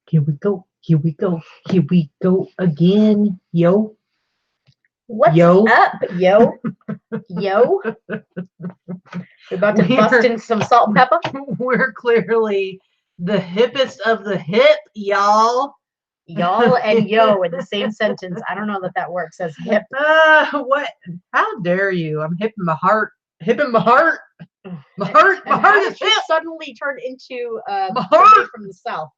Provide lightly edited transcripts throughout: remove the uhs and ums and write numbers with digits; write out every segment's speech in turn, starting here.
Here we go. Here we go. Here we go again. Yo. What's up, yo? Yo. We're about to bust in some salt and pepper. We're clearly the hippest of the hip, y'all. Y'all and yo in the same sentence. I don't know that works as hip. What? How dare you? I'm hip in my heart. Hip in my heart. My heart is hip. Suddenly turned into my heart from the south.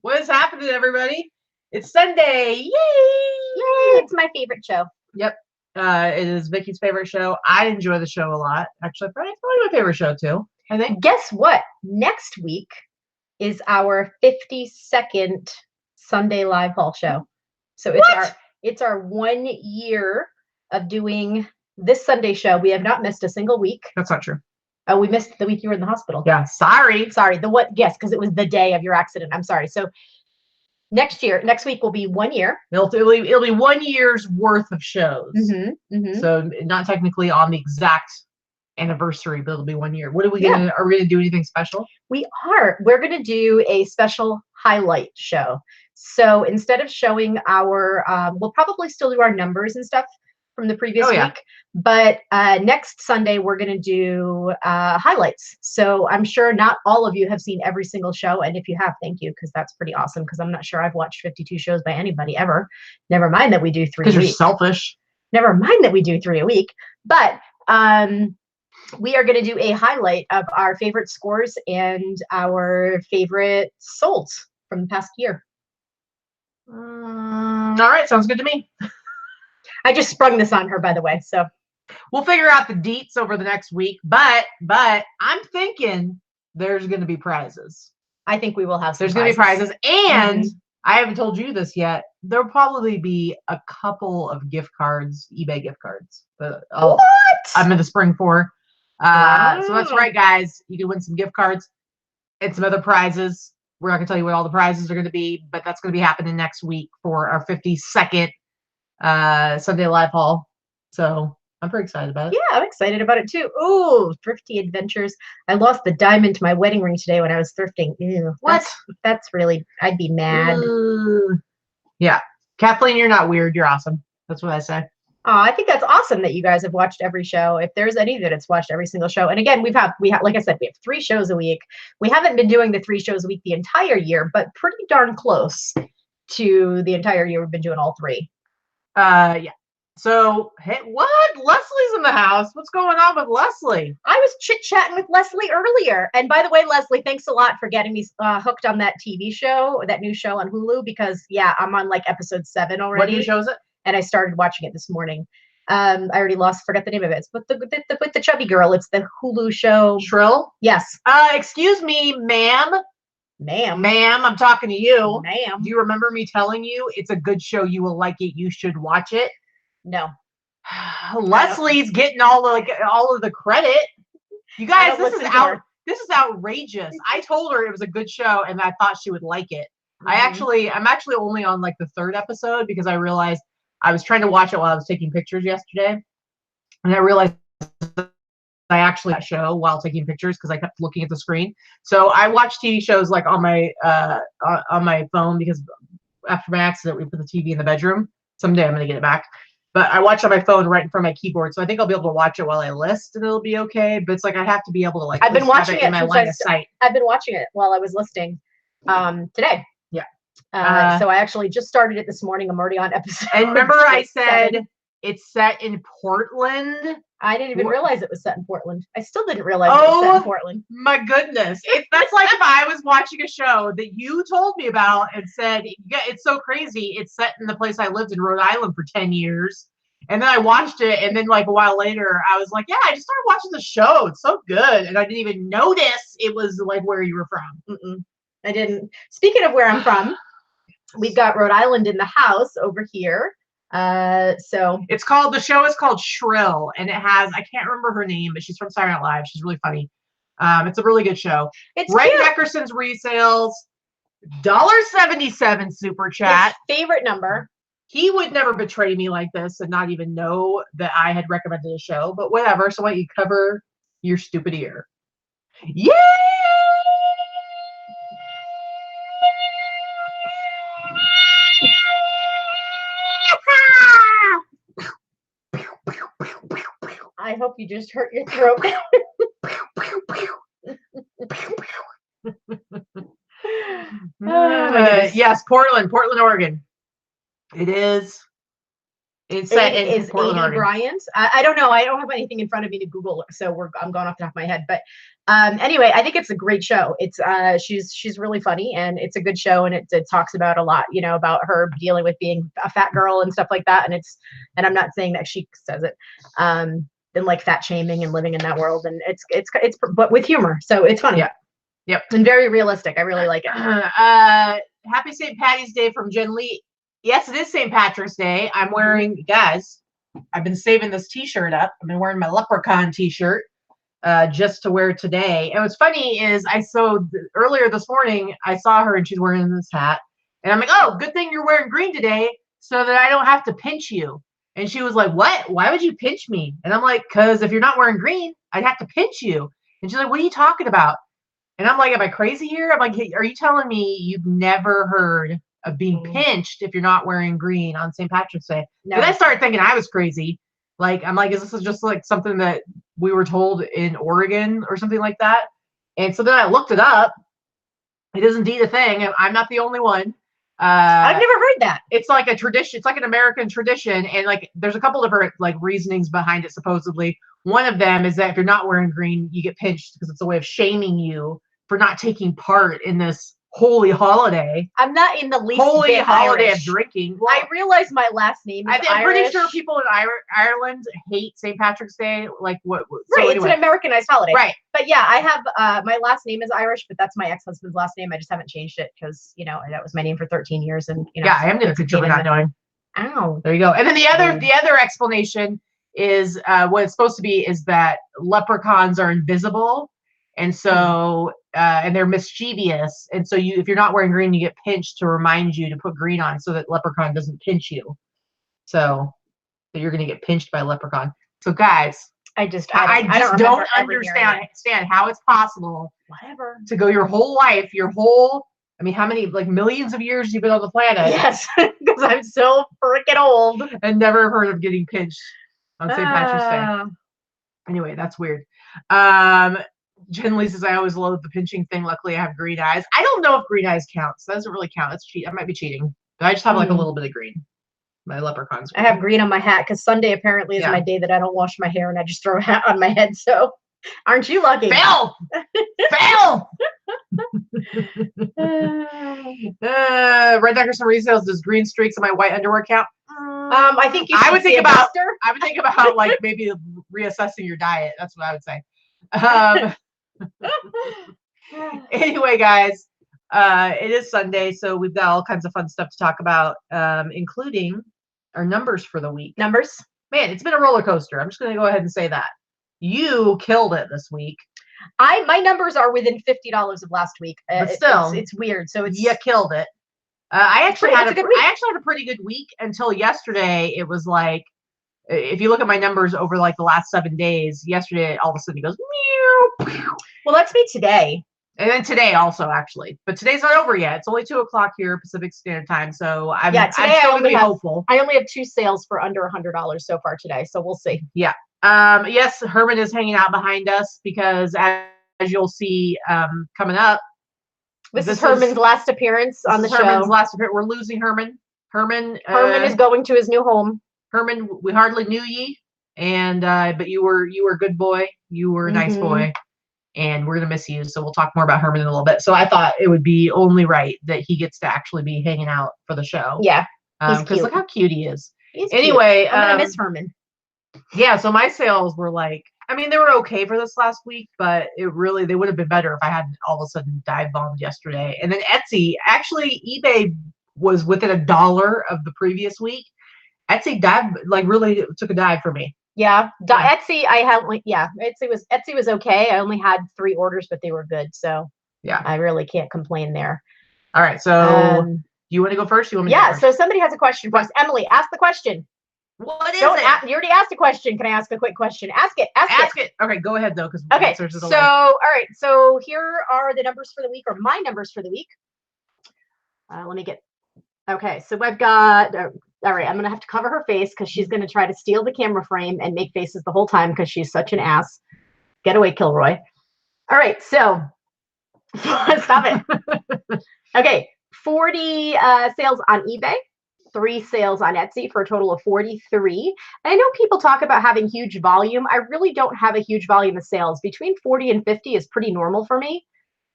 What is happening, everybody? It's Sunday. Yay! Yay! It's my favorite show. Yep. It is Vicki's favorite show. I enjoy the show a lot. Actually, it's probably my favorite show too, I think. Guess what? Next week is our 52nd Sunday live haul show. So it's our 1 year of doing this Sunday show. We have not missed a single week. That's not true. Oh, we missed the week you were in the hospital. Yeah, sorry. The what? Yes, because it was the day of your accident. I'm sorry. So next week will be 1 year. It'll be 1 year's worth of shows. So not technically on the exact anniversary, but it'll be 1 year. What are we gonna? Are we gonna do anything special? We are. We're gonna do a special highlight show. So instead of showing our, we'll probably still do our numbers and stuff from the previous week. But next Sunday we're gonna do highlights. So I'm sure not all of you have seen every single show, and if you have, thank you, because that's pretty awesome. Because I'm not sure I've watched 52 shows by anybody ever. Never mind that we do 3 a week. Because you're selfish. Never mind that we do 3 a week. But we are going to do a highlight of our favorite scores and our favorite solds from the past year. All right, sounds good to me. I just sprung this on her, by the way, so we'll figure out the deets over the next week. But I'm thinking there's going to be prizes. I think we will have some. There's going to be prizes, and I haven't told you this yet. There'll probably be a couple of gift cards, eBay gift cards. What? I'm in the spring for. So that's right, guys. You can win some gift cards and some other prizes. We're not going to tell you what all the prizes are going to be, but that's going to be happening next week for our 52nd Sunday live haul. So I'm pretty excited about it. Yeah, I'm excited about it too. Ooh, thrifty adventures. I lost the diamond to my wedding ring today when I was thrifting. Ew, what? That's really, I'd be mad. Yeah. Kathleen, you're not weird. You're awesome. That's what I say. I think that's awesome that you guys have watched every show. If there's any that's watched every single show, and again, we have, like I said, we have 3 shows a week. We haven't been doing the 3 shows a week the entire year, but pretty darn close to the entire year. We've been doing all 3. Yeah. So, hey, what? Leslie's in the house. What's going on with Leslie? I was chit-chatting with Leslie earlier. And by the way, Leslie, thanks a lot for getting me hooked on that TV show, that new show on Hulu, because, yeah, I'm on like episode 7 already. What new show is it? And I started watching it this morning. I already forgot the name of it. It's with the chubby girl. It's the Hulu show. Shrill? Yes. Excuse me, ma'am. Ma'am, I'm talking to you. Ma'am. Do you remember me telling you it's a good show? You will like it. You should watch it. No. Leslie's getting all of the credit. You guys, this is outrageous. I told her it was a good show and I thought she would like it. I'm actually only on like the 3rd episode because I realized I was trying to watch it while I was taking pictures yesterday. And I realized I actually show while taking pictures because I kept looking at the screen. So I watch TV shows like on my phone because after my accident we put the TV in the bedroom. Someday I'm gonna get it back. But I watch on my phone right in front of my keyboard, so I think I'll be able to watch it while I list, and it'll be okay. But it's like I have to be able to like. I've been watching it in my line of sight. I've been watching it while I was listing today. Yeah. So I actually just started it this morning. I'm already on episode. And remember, I said it's set in Portland. I didn't even realize it was set in Portland. I still didn't realize it was set in Portland. My goodness. That's like if I was watching a show that you told me about and said, yeah, it's so crazy. It's set in the place I lived in Rhode Island for 10 years. And then I watched it. And then like a while later, I was like, yeah, I just started watching the show. It's so good. And I didn't even notice it was like where you were from. I didn't. Speaking of where I'm from, we've got Rhode Island in the house over here. So the show is called Shrill, and it has, I can't remember her name, but she's from Saturday Night Live. She's really funny. It's a really good show. It's Ray cute. Deckerson's resales, $1.77 super chat. His favorite number. He would never betray me like this and not even know that I had recommended a show, but whatever. So why don't you cover your stupid ear? Yay! hope you just hurt your throat. Yes, Portland, Oregon. It is. It's set in Portland, Oregon. Bryant. I don't know. I don't have anything in front of me to Google, so I'm going off the top of my head. But anyway, I think it's a great show. It's she's really funny, and it's a good show, and it talks about a lot, about her dealing with being a fat girl and stuff like that. And I'm not saying that she says it, and like fat shaming and living in that world, and it's but with humor, so it's funny. Yeah. Yep. And very realistic. I really like it. Happy St. Patty's Day from Jen Lee. Yes, it is St. Patrick's Day. I'm wearing, guys, I've been saving this t-shirt up. I've been wearing my leprechaun t-shirt just to wear today. And what's funny is earlier this morning, I saw her and she's wearing this hat. And I'm like, oh, good thing you're wearing green today so that I don't have to pinch you. And she was like, what? Why would you pinch me? And I'm like, because if you're not wearing green, I'd have to pinch you. And she's like, what are you talking about? And I'm like, am I crazy here? I'm like, hey, are you telling me you've never heard of being pinched if you're not wearing green on St. Patrick's Day? No. And I started thinking I was crazy. Like, I'm like, is this just like something that we were told in Oregon or something like that? And so then I looked it up. It is indeed a thing. I'm not the only one. I've never heard that. It's like a tradition. It's like an American tradition. And like, there's a couple different like reasonings behind it, supposedly. One of them is that if you're not wearing green, you get pinched because it's a way of shaming you for not taking part in this holy holiday. I'm not in the least holy holiday Irish. Of drinking. Well, I realize my last name is I'm pretty sure people in Ireland hate St. Patrick's Day. Like what? Right, anyway. It's an Americanized holiday. Right. But yeah, I have my last name is Irish, but that's my ex-husband's last name. I just haven't changed it because that was my name for 13 years, and yeah, I am gonna picture not knowing. Ow. There you go. And then the other explanation is what it's supposed to be is that leprechauns are invisible, and so and they're mischievous, and so if you're not wearing green, you get pinched to remind you to put green on so that leprechaun doesn't pinch you. So you're gonna get pinched by a leprechaun. So guys, I just don't understand how it's possible to go your whole life, I mean, how many like millions of years you've been on the planet? Yes, because I'm so freaking old and never heard of getting pinched on St. Patrick's Day. Anyway, that's weird. Jen Lee says, I always loathe the pinching thing. Luckily, I have green eyes. I don't know if green eyes counts. That doesn't really count. That's cheat. I might be cheating. But I just have like a little bit of green. My leprechaun's green. I have green on my hat because Sunday apparently is my day that I don't wash my hair and I just throw a hat on my head. So aren't you lucky? Fail! Red Decker some resales. Does green streaks on my white underwear count? I think you should I would think about like maybe reassessing your diet. That's what I would say. Anyway, guys, it is Sunday, so we've got all kinds of fun stuff to talk about, including our numbers for the week. Numbers? Man, it's been a roller coaster. I'm just going to go ahead and say that. You killed it this week. My numbers are within $50 of last week. But still, it's weird. So you killed it. I actually had a pretty good week until yesterday. It was like, if you look at my numbers over like the last 7 days, yesterday all of a sudden it goes meow. Well, that's me today. And then today also, actually. But today's not over yet. It's only 2:00 here Pacific Standard Time. So I'm still gonna be hopeful. I only have 2 sales for under $100 so far today. So we'll see. Yeah. Yes, Herman is hanging out behind us because as you'll see coming up. This is Herman's last appearance on the show. Herman's last appearance. We're losing Herman. Herman is going to his new home. Herman, we hardly knew ye, and but you were a good boy. You were a nice boy, and we're gonna miss you. So we'll talk more about Herman in a little bit. So I thought it would be only right that he gets to actually be hanging out for the show. Yeah, because look how cute he is. Anyway, I'm gonna miss Herman. Yeah, so my sales were like, I mean, they were okay for this last week, but they would have been better if I hadn't all of a sudden dive bombed yesterday. And then Etsy, actually, eBay was within $1 of the previous week. Etsy really took a dive for me. Yeah. Etsy, Etsy was okay. I only had 3 orders, but they were good. So yeah, I really can't complain there. All right. So you want to go first? You want me to go first? So somebody has a question for us. Emily, ask the question. What is it? You already asked a question. Can I ask a quick question? Ask it. Okay, go ahead though, because okay. All right. So here are the numbers for the week, or my numbers for the week. Let me get. Okay, so I've got All right, I'm going to have to cover her face because she's going to try to steal the camera frame and make faces the whole time because she's such an ass. Get away, Kilroy. All right, so stop it. Okay, 40 sales on eBay, 3 sales on Etsy for a total of 43. And I know people talk about having huge volume. I really don't have a huge volume of sales. Between 40 and 50 is pretty normal for me.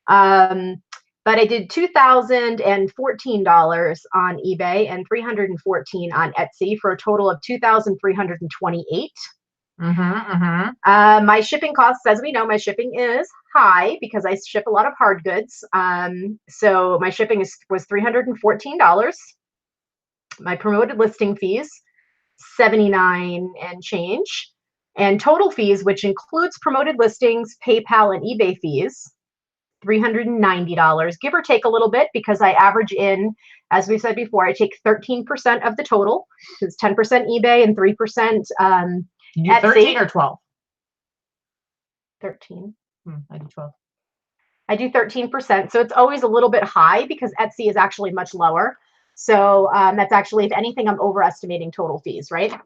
But I did $2,014 on eBay and $314 on Etsy for a total of $2,328. My shipping costs, as we know, my shipping is high because I ship a lot of hard goods. So my shipping was $314. My promoted listing fees, $79 and change. And total fees, which includes promoted listings, PayPal, and eBay fees, $390, give or take a little bit, because I average in, as we said before, I take 13% of the total. So it's 10% eBay and 3% you do 13 or 12? 13. I do 12. I do 13%. So it's always a little bit high because Etsy is actually much lower. So that's actually, if anything, I'm overestimating total fees, right?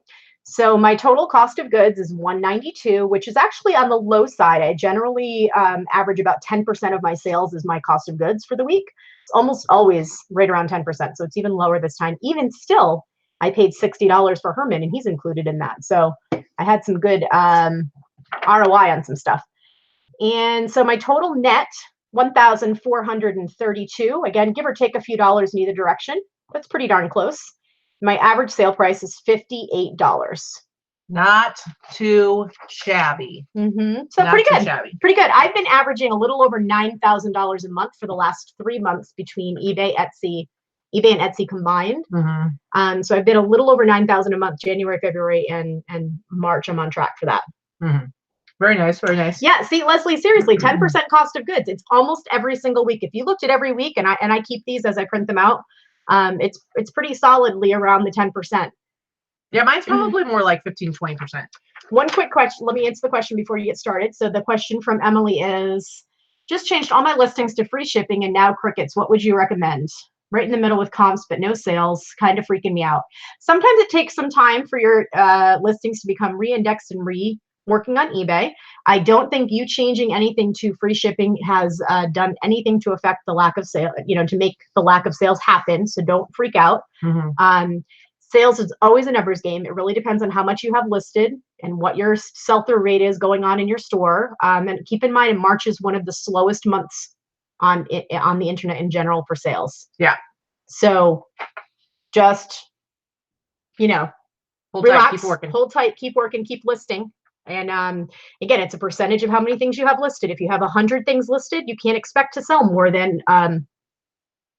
So my total cost of goods is $192, which is actually on the low side. I generally average about 10% of my sales is my cost of goods for the week. It's almost always right around 10%. So it's even lower this time. Even still, I paid $60 for Herman, and he's included in that. So I had some good ROI on some stuff. And so my total net, $1,432. Again, give or take a few dollars in either direction. That's pretty darn close. My average sale price is $58. Not too shabby. So Not pretty too good. Shabby. Pretty good. I've been averaging a little over $9,000 a month for the last 3 months between eBay and Etsy combined. So I've been a little over $9,000 a month, January, February, and March. I'm on track for that. Very nice. Very nice. Yeah. See, Leslie, seriously, 10% cost of goods. It's almost every single week. If you looked at every week, and I keep these as I print them out, it's pretty solidly around the 10%. Yeah, mine's probably more like 15-20%. One quick question. Let me answer the question before you get started. So the question from Emily is, just changed all my listings to free shipping and now crickets. What would you recommend? Right in the middle with comps, but no sales, kind of freaking me out. Sometimes it takes some time for your listings to become re-indexed and working on eBay. I don't think you changing anything to free shipping has done anything to affect the lack of sale, to make the lack of sales happen. So don't freak out. Sales is always a numbers game. It really depends on how much you have listed and what your sell-through rate is going on in your store. And keep in mind, March is one of the slowest months on the internet in general for sales. Yeah. So just, hold relax, tight, keep working. Hold tight, keep working, keep listing. And again, it's a percentage of how many things you have listed. If you have 100 things listed, you can't expect to sell more than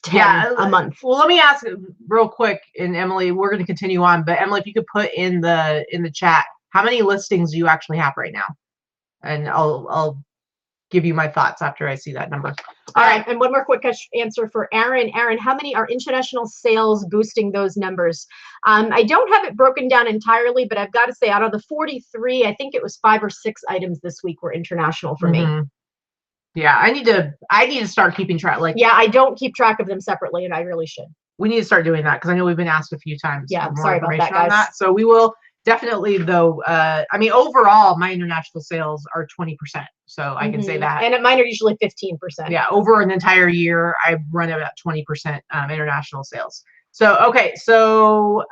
10 a month. Well, let me ask real quick, and Emily, we're going to continue on, but Emily, if you could put in the chat, how many listings do you actually have right now? And I'll give you my thoughts after I see that number. All right, and one more quick answer for Aaron. Aaron, how many are international sales boosting those numbers? I don't have it broken down entirely, but I've got to say, out of the 43, I think it was 5 or 6 items this week were international for me. Yeah, I need to start keeping track. Yeah, I don't keep track of them separately, and I really should. We need to start doing that because I know we've been asked a few times. Yeah, for more sorry about that, guys. So we will definitely, though. I mean, overall, my international sales are 20%. So I can say that. And mine are usually 15%. Yeah, over an entire year, I run about 20% international sales. So okay, so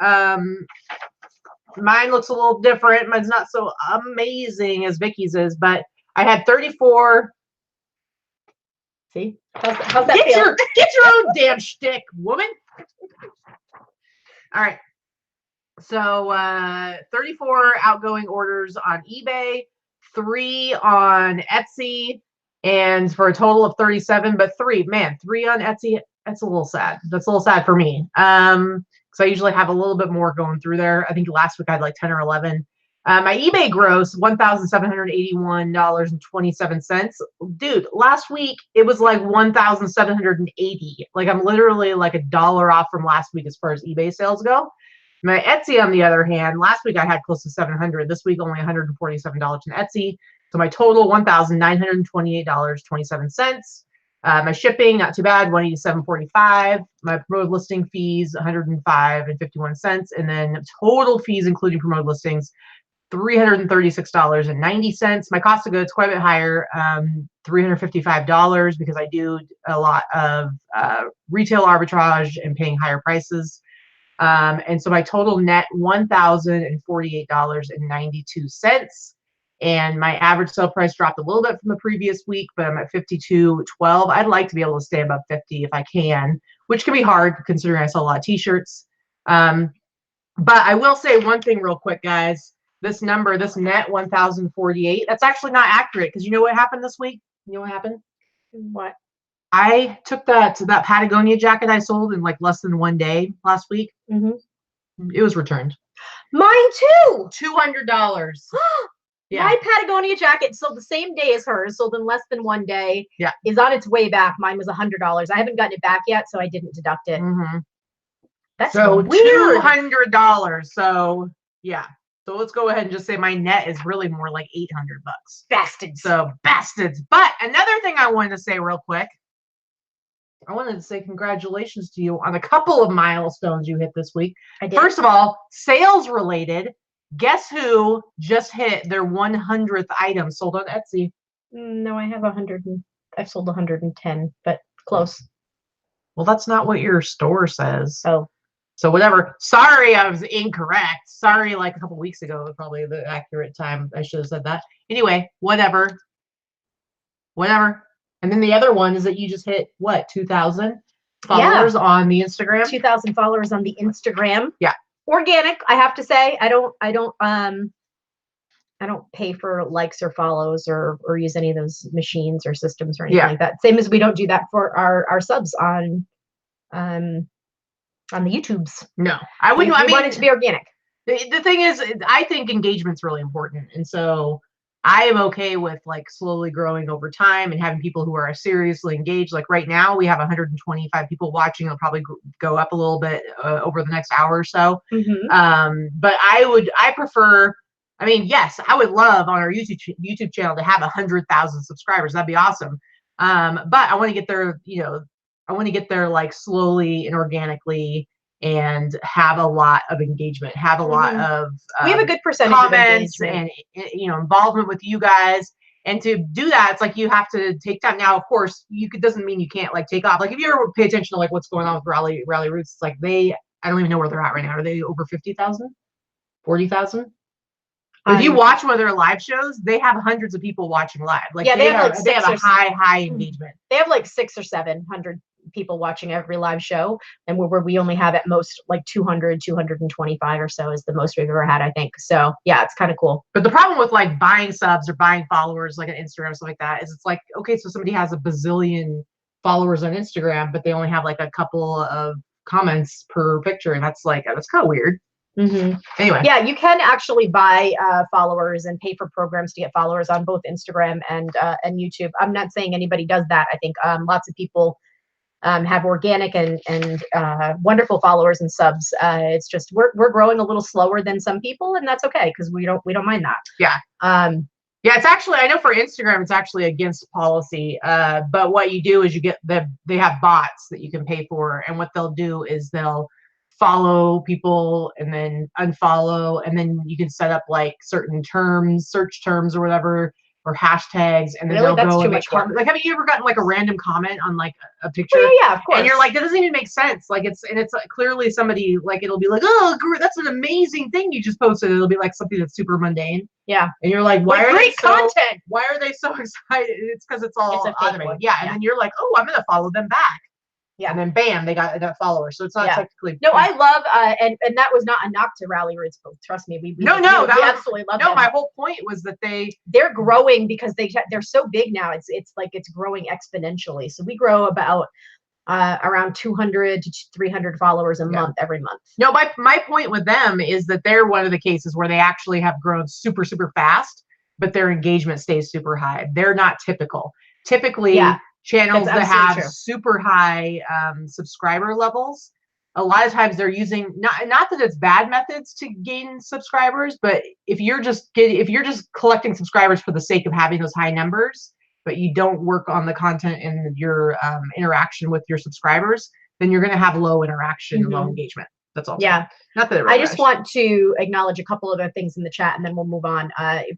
mine looks a little different. Mine's not so amazing as Vicki's is, but I had 34. See? How's that feel? Get your own damn shtick, woman. All right. So 34 outgoing orders on eBay, 3 on Etsy, and for a total of 37, but 3 on Etsy. That's a little sad. That's a little sad for me. Because I usually have a little bit more going through there. I think last week I had like 10 or 11. My eBay gross, $1,781.27. Dude, last week it was like $1,780. Like I'm literally like $1 off from last week as far as eBay sales go. My Etsy, on the other hand, last week I had close to $700. This week only $147 in Etsy. So my total $1,928.27. My shipping, not too bad, $187.45. My promoted listing fees, $105.51. And then total fees, including promoted listings, $336.90. My cost of goods quite a bit higher, $355, because I do a lot of retail arbitrage and paying higher prices. And so my total net, $1,048.92. And my average sale price dropped a little bit from the previous week, but I'm at $52.12. I'd like to be able to stay above 50 if I can, which can be hard considering I sell a lot of t-shirts. But I will say one thing real quick, guys. This number, this net 1,048, that's actually not accurate, because you know what happened this week? You know what happened? What? I took that Patagonia jacket I sold in like less than 1 day last week. It was returned. Mine too. $200. Yeah. My Patagonia jacket sold the same day as hers, sold in less than 1 day. Yeah. Is on its way back. Mine was $100. I haven't gotten it back yet, so I didn't deduct it. That's so weird. $200. So yeah. So let's go ahead and just say my net is really more like $800. Bastards. So bastards. But another thing I wanted to say real quick. I wanted to say congratulations to you on a couple of milestones you hit this week. I did. First of all, sales related. Guess who just hit their 100th item sold on Etsy? No, I have I've sold 110, but close. Well, that's not what your store says. Oh. So whatever. Sorry, I was incorrect. Sorry, like a couple weeks ago was probably the accurate time. I should have said that. Anyway, whatever. Whatever. And then the other one is that you just hit what, 2,000 followers on the Instagram? 2,000 followers on the Instagram. Yeah. Organic, I have to say. I don't pay for likes or follows or use any of those machines or systems or anything like that. Same as we don't do that for our subs on the YouTubes. No, I wouldn't. I want it to be organic. The thing is, I think engagement's really important, and so I am okay with like slowly growing over time and having people who are seriously engaged. Like right now, we have 125 people watching. It'll probably go up a little bit over the next hour or so. But I prefer. I mean, yes, I would love on our YouTube channel to have 100,000 subscribers. That'd be awesome. But I want to get there. I want to get there like slowly and organically, and have a lot of engagement, have a lot of we have a good percentage comments and involvement with you guys. And to do that, it's like you have to take time. Now, of course, doesn't mean you can't like take off. Like if you ever pay attention to like what's going on with Rally Roots, it's like I don't even know where they're at right now. Are they over 50,000, 40,000? If you watch one of their live shows, they have hundreds of people watching live. Like they have a high engagement. They have like 600 or 700 people watching every live show, and where we only have at most like 200, 225 or so is the most we've ever had, I think. So yeah, it's kind of cool. But the problem with like buying subs or buying followers like on Instagram, stuff like that, is it's like, okay, so somebody has a bazillion followers on Instagram, but they only have like a couple of comments per picture, and that's kind of weird. Anyway, yeah, you can actually buy followers and pay for programs to get followers on both Instagram and YouTube. I'm not saying anybody does that. I think lots of people have organic and wonderful followers and subs. It's just we're growing a little slower than some people, and that's okay because we don't mind that. Yeah. Yeah, it's actually, I know for Instagram it's actually against policy. But what you do is they have bots that you can pay for, and what they'll do is they'll follow people and then unfollow, and then you can set up like certain terms, search terms or whatever, or hashtags, and then they'll go and like, have you ever gotten like a random comment on like a picture? Well, yeah, of course. And you're like, that doesn't even make sense. Like it's clearly somebody, like it'll be like, oh, that's an amazing thing you just posted. It'll be like something that's super mundane. Yeah. And you're like, why are great content? Why are they so excited? It's because it's all automated. Yeah. And then you're like, oh, I'm gonna follow them back. Yeah. And then bam, they got that follower. So it's not technically. No, I love and that was not a knock to Rally Roots. Trust me, we absolutely love them. No, my whole point was that they're growing because they're so big now. It's like it's growing exponentially. So we grow about around 200 to 300 followers a month every month. No, my point with them is that they're one of the cases where they actually have grown super, super fast, but their engagement stays super high. They're not typical. Typically, channels that have super high subscriber levels, a lot of times they're using not that it's bad methods to gain subscribers, but if you're just collecting subscribers for the sake of having those high numbers, but you don't work on the content and your interaction with your subscribers, then you're going to have low interaction, low engagement. That's all. Yeah. Not that I just want to acknowledge a couple of other things in the chat, and then we'll move on.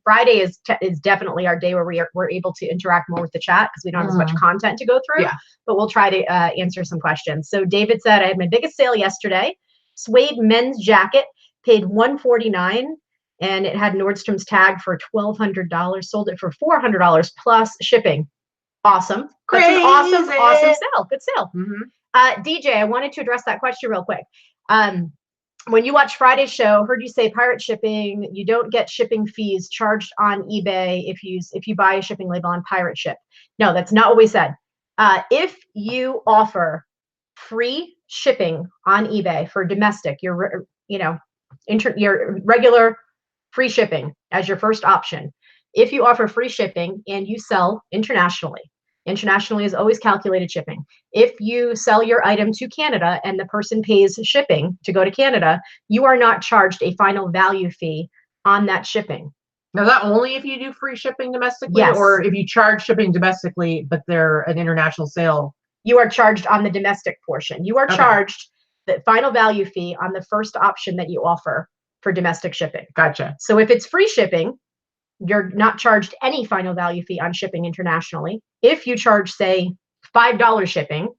Friday is definitely our day where we're able to interact more with the chat because we don't have as much content to go through. Yeah. But we'll try to answer some questions. So David said, I had my biggest sale yesterday. Suede men's jacket, paid $149, and it had Nordstrom's tag for $1,200. Sold it for $400 plus shipping. Awesome. That's an awesome sale. Good sale. DJ, I wanted to address that question real quick. When you watch Friday's show, heard you say pirate shipping, you don't get shipping fees charged on eBay if you buy a shipping label on pirate ship. No, that's not what we said. If you offer free shipping on eBay for domestic, your regular free shipping as your first option. If you offer free shipping and you sell internationally is always calculated shipping. If you sell your item to Canada and the person pays shipping to go to Canada, you are not charged a final value fee on that shipping. Now, that only if you do free shipping domestically, or if you charge shipping domestically, but they're an international sale? You are charged on the domestic portion. You are charged the final value fee on the first option that you offer for domestic shipping. Gotcha. So if it's free shipping, you're not charged any final value fee on shipping internationally. If you charge, say, $5 shipping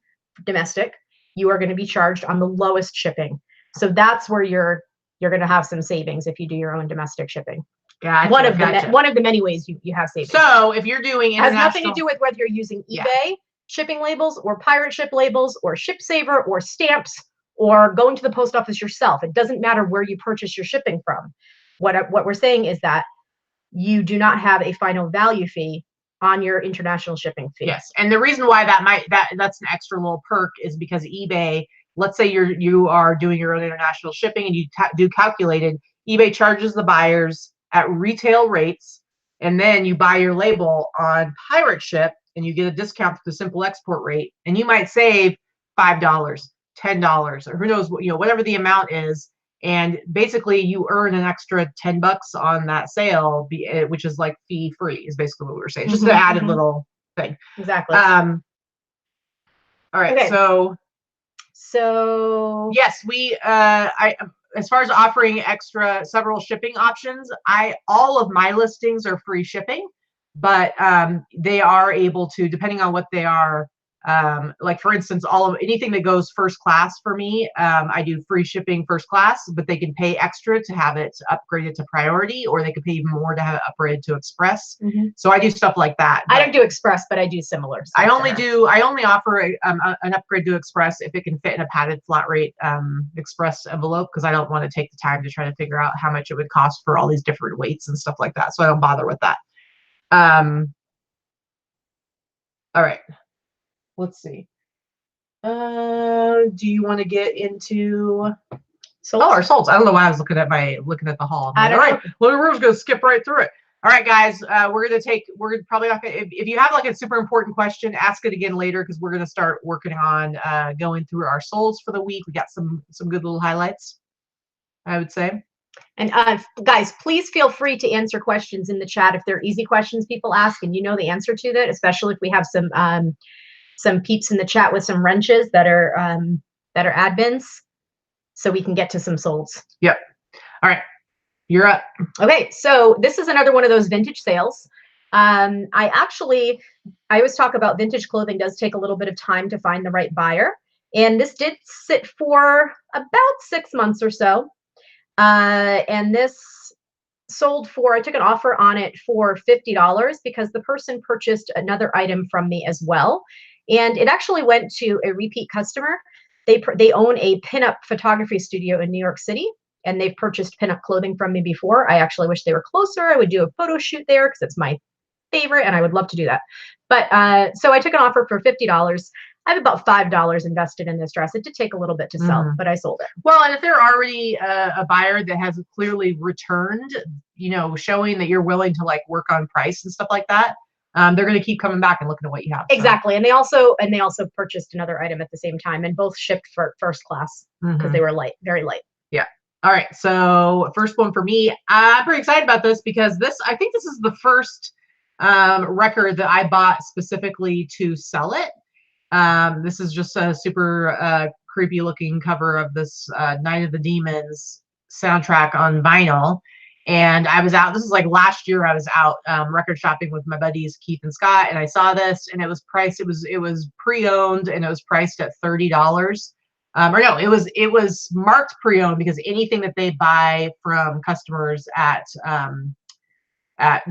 domestic, you are going to be charged on the lowest shipping. So that's where you're going to have some savings if you do your own domestic shipping. Yeah, one of the many ways you have savings. So if you're doing international, it has nothing to do with whether you're using eBay shipping labels or pirate ship labels or ShipSaver or stamps or going to the post office yourself. It doesn't matter where you purchase your shipping from. What we're saying is that you do not have a final value fee on your international shipping fee. Yes, and the reason why that's an extra little perk is because eBay, let's say you are doing your own international shipping and you do calculated, eBay charges the buyers at retail rates, and then you buy your label on pirate ship and you get a discount for the simple export rate, and you might save $5, $10, or who knows what, whatever the amount is. And basically you earn an extra $10 on that sale, which is like fee free is basically what we were saying. Just an added little thing. Exactly. All right. Okay. So yes, as far as offering several shipping options, all of my listings are free shipping, but they are able to, depending on what they are, like for instance, anything that goes first class for me, I do free shipping first class, but they can pay extra to have it upgraded to priority, or they could pay even more to have it upgraded to express. So I do stuff like that. I don't do express, but I do similar. I only offer an upgrade to express if it can fit in a padded flat rate express envelope, because I don't want to take the time to try to figure out how much it would cost for all these different weights and stuff like that. So I don't bother with that. All right. Let's see. Do you want to get into our solds? I don't know why I was looking at the haul. All right. Well, we're just gonna skip right through it. All right, guys. We're probably not gonna, if you have like a super important question, ask it again later, because we're gonna start working on going through our solds for the week. We got some good little highlights, I would say. And guys, please feel free to answer questions in the chat if they're easy questions people ask and you know the answer to that, especially if we have some peeps in the chat with some wrenches that are admins, so we can get to some solds. Yep. All right, you're up. Okay, so this is another one of those vintage sales. I always talk about vintage clothing does take a little bit of time to find the right buyer, and this did sit for about 6 months or so, and this sold for, I took an offer on it for $50 because the person purchased another item from me as well. And it actually went to a repeat customer. They own a pinup photography studio in New York City, and they've purchased pinup clothing from me before. I actually wish they were closer. I would do a photo shoot there because it's my favorite, and I would love to do that. But so I took an offer for $50. I have about $5 invested in this dress. It did take a little bit to sell, but I sold it. Well, and if they're already a buyer that has clearly returned, showing that you're willing to like work on price and stuff like that, they're going to keep coming back and looking at what you have. Exactly. And they also purchased another item at the same time, and both shipped for first class because they were light, very light. Yeah. All right. So first one for me, I'm pretty excited about this because I think this is the first record that I bought specifically to sell it. This is just a super creepy looking cover of this Night of the Demons soundtrack on vinyl. And I was out, this is like last year, I was out record shopping with my buddies Keith and Scott, and I saw this, and it was priced, it was pre-owned, and it was priced at $30. Or no, it was marked pre-owned because anything that they buy from customers at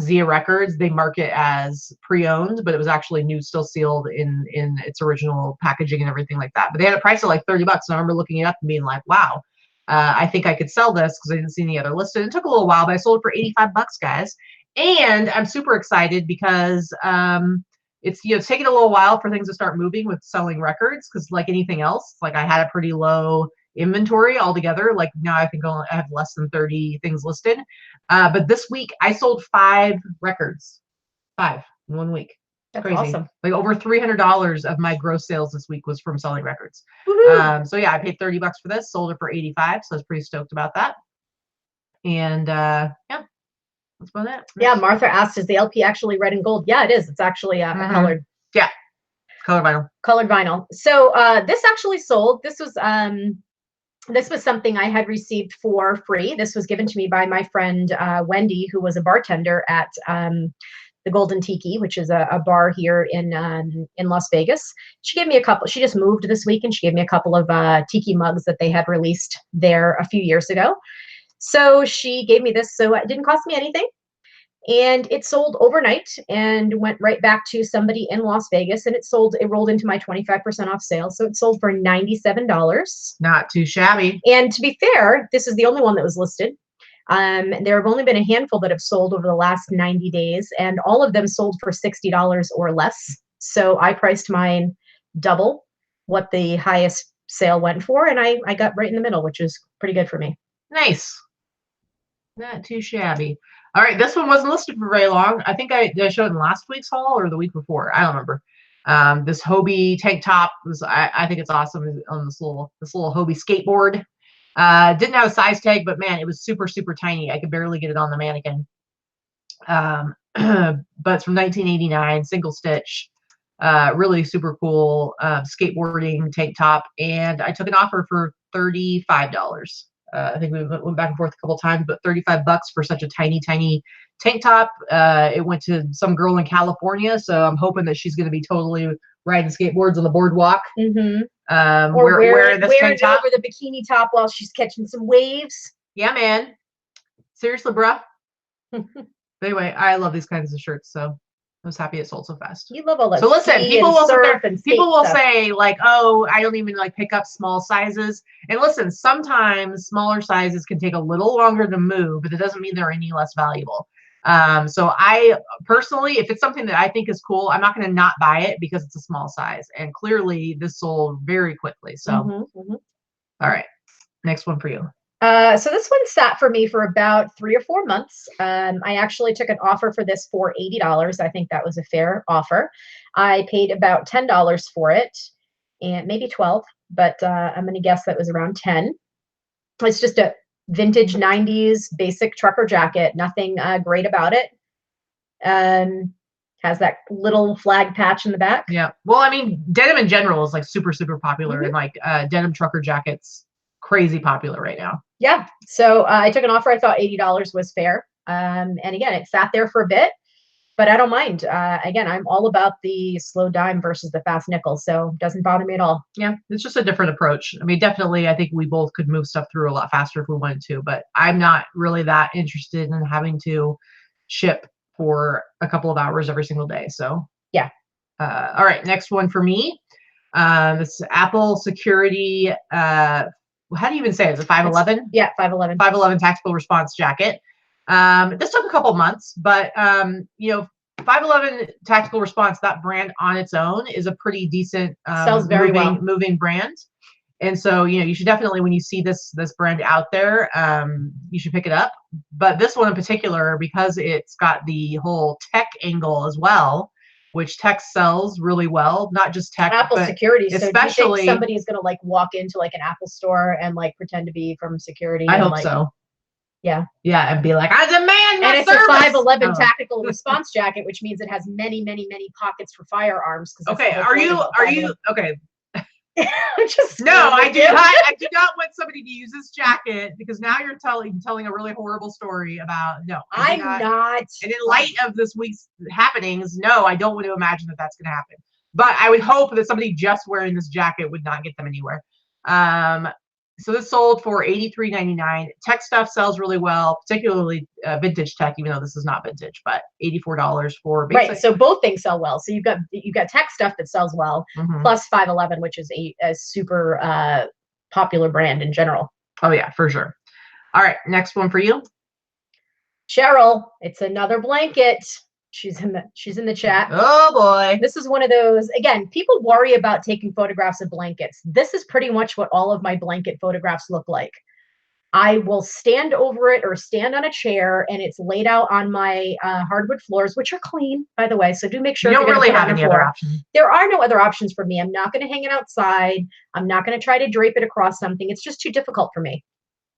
Zia Records, they mark it as pre-owned, but it was actually new, still sealed in its original packaging and everything like that. But they had it priced at like $30. And I remember looking it up and being like, wow, I think I could sell this because I didn't see any other listed. It took a little while, but I sold it for $85, guys. And I'm super excited because it's taking a little while for things to start moving with selling records, because like anything else, like I had a pretty low inventory altogether. Like now I think I have less than 30 things listed. But this week I sold 5 records. 5 in 1 week. That's crazy. Awesome. Like over $300 of my gross sales this week was from selling records. So yeah, I paid $30 for this, sold it for 85. So I was pretty stoked about that. And yeah, that's about it. Yeah, Martha asked, is the LP actually red and gold? Yeah, it is. It's actually colored. Yeah, colored vinyl. Colored vinyl. So this actually sold. This was something I had received for free. This was given to me by my friend Wendy, who was a bartender at the Golden Tiki, which is a bar here in Las Vegas. She gave me a couple. She just moved this week, and she gave me a couple of Tiki mugs that they had released there a few years ago. So she gave me this, so it didn't cost me anything. And it sold overnight and went right back to somebody in Las Vegas, and it rolled into my 25% off sale. So it sold for $97. Not too shabby. And to be fair, this is the only one that was listed. There have only been a handful that have sold over the last 90 days, and all of them sold for $60 or less. So I priced mine double what the highest sale went for, and I got right in the middle, which is pretty good for me. Nice. Not too shabby. All right, this one wasn't listed for very long. I think I showed it in last week's haul or the week before. I don't remember. This Hobie tank top was, I think it's awesome on this little Hobie skateboard. Didn't have a size tag, but man, it was super, super tiny. I could barely get it on the mannequin. But it's from 1989, single stitch. Really super cool skateboarding tank top. And I took an offer for $35. I think we went back and forth a couple times, but $35 for such a tiny, tiny tank top. It went to some girl in California, so I'm hoping that she's going to be totally riding skateboards on the boardwalk. Or wearing this tank top over the bikini top while she's catching some waves. Yeah, man. Seriously, bruh. Anyway, I love these kinds of shirts, so I was happy it sold so fast. You love all that. So listen, people will say like, oh, I don't even like pick up small sizes. And listen, sometimes smaller sizes can take a little longer to move, but it doesn't mean they're any less valuable. So I personally, if it's something that I think is cool, I'm not going to not buy it because it's a small size. And clearly this sold very quickly. So, all right, next one for you. So this one sat for me for about 3 or 4 months. I actually took an offer for this for $80. I think that was a fair offer. I paid about $10 for it, and maybe 12, but I'm going to guess that was around 10. It's just a vintage 90s basic trucker jacket. Nothing great about it. Has that little flag patch in the back. Yeah. Well, I mean, denim in general is like super, super popular, and like denim trucker jackets, crazy popular right now. Yeah. So I took an offer. I thought $80 was fair. And again, it sat there for a bit, but I don't mind. Again, I'm all about the slow dime versus the fast nickel. So it doesn't bother me at all. Yeah. It's just a different approach. I mean, definitely, I think we both could move stuff through a lot faster if we wanted to, but I'm not really that interested in having to ship for a couple of hours every single day. So yeah. All right. Next one for me. This Apple security, how do you even say it? Is it 511? Yeah, 511. 511 tactical response jacket. This took a couple months, but 511 tactical response, that brand on its own is a pretty decent sells very moving brand. And so, you should definitely, when you see this brand out there, you should pick it up. But this one in particular, because it's got the whole tech angle as well, which tech sells really well, not just tech, Apple but security. So especially, do you think somebody's going to like walk into like an Apple store and like pretend to be from security? I and, hope like, so. Yeah. Yeah, and be like, I demand my And it's service. a 511 tactical response jacket, which means it has many, many, many pockets for firearms. Okay, are you okay? No, I do not want somebody to use this jacket because now you're telling a really horrible story about I'm not. And in light of this week's happenings, no, I don't want to imagine that that's going to happen. But I would hope that somebody just wearing this jacket would not get them anywhere. So this sold for $83.99. Tech stuff sells really well, particularly vintage tech, even though this is not vintage, but $84 for basic. Right. So both things sell well. So you've got tech stuff that sells well, plus 511, which is a super popular brand in general. Oh yeah, for sure. All right, next one for you. Cheryl, it's another blanket. She's in the chat. Oh boy. This is one of those, again, people worry about taking photographs of blankets. This is pretty much what all of my blanket photographs look like. I will stand over it or stand on a chair, and it's laid out on my hardwood floors, which are clean, by the way. So do make sure you don't really have any other options. There are no other options for me. I'm not going to hang it outside. I'm not going to try to drape it across something. It's just too difficult for me.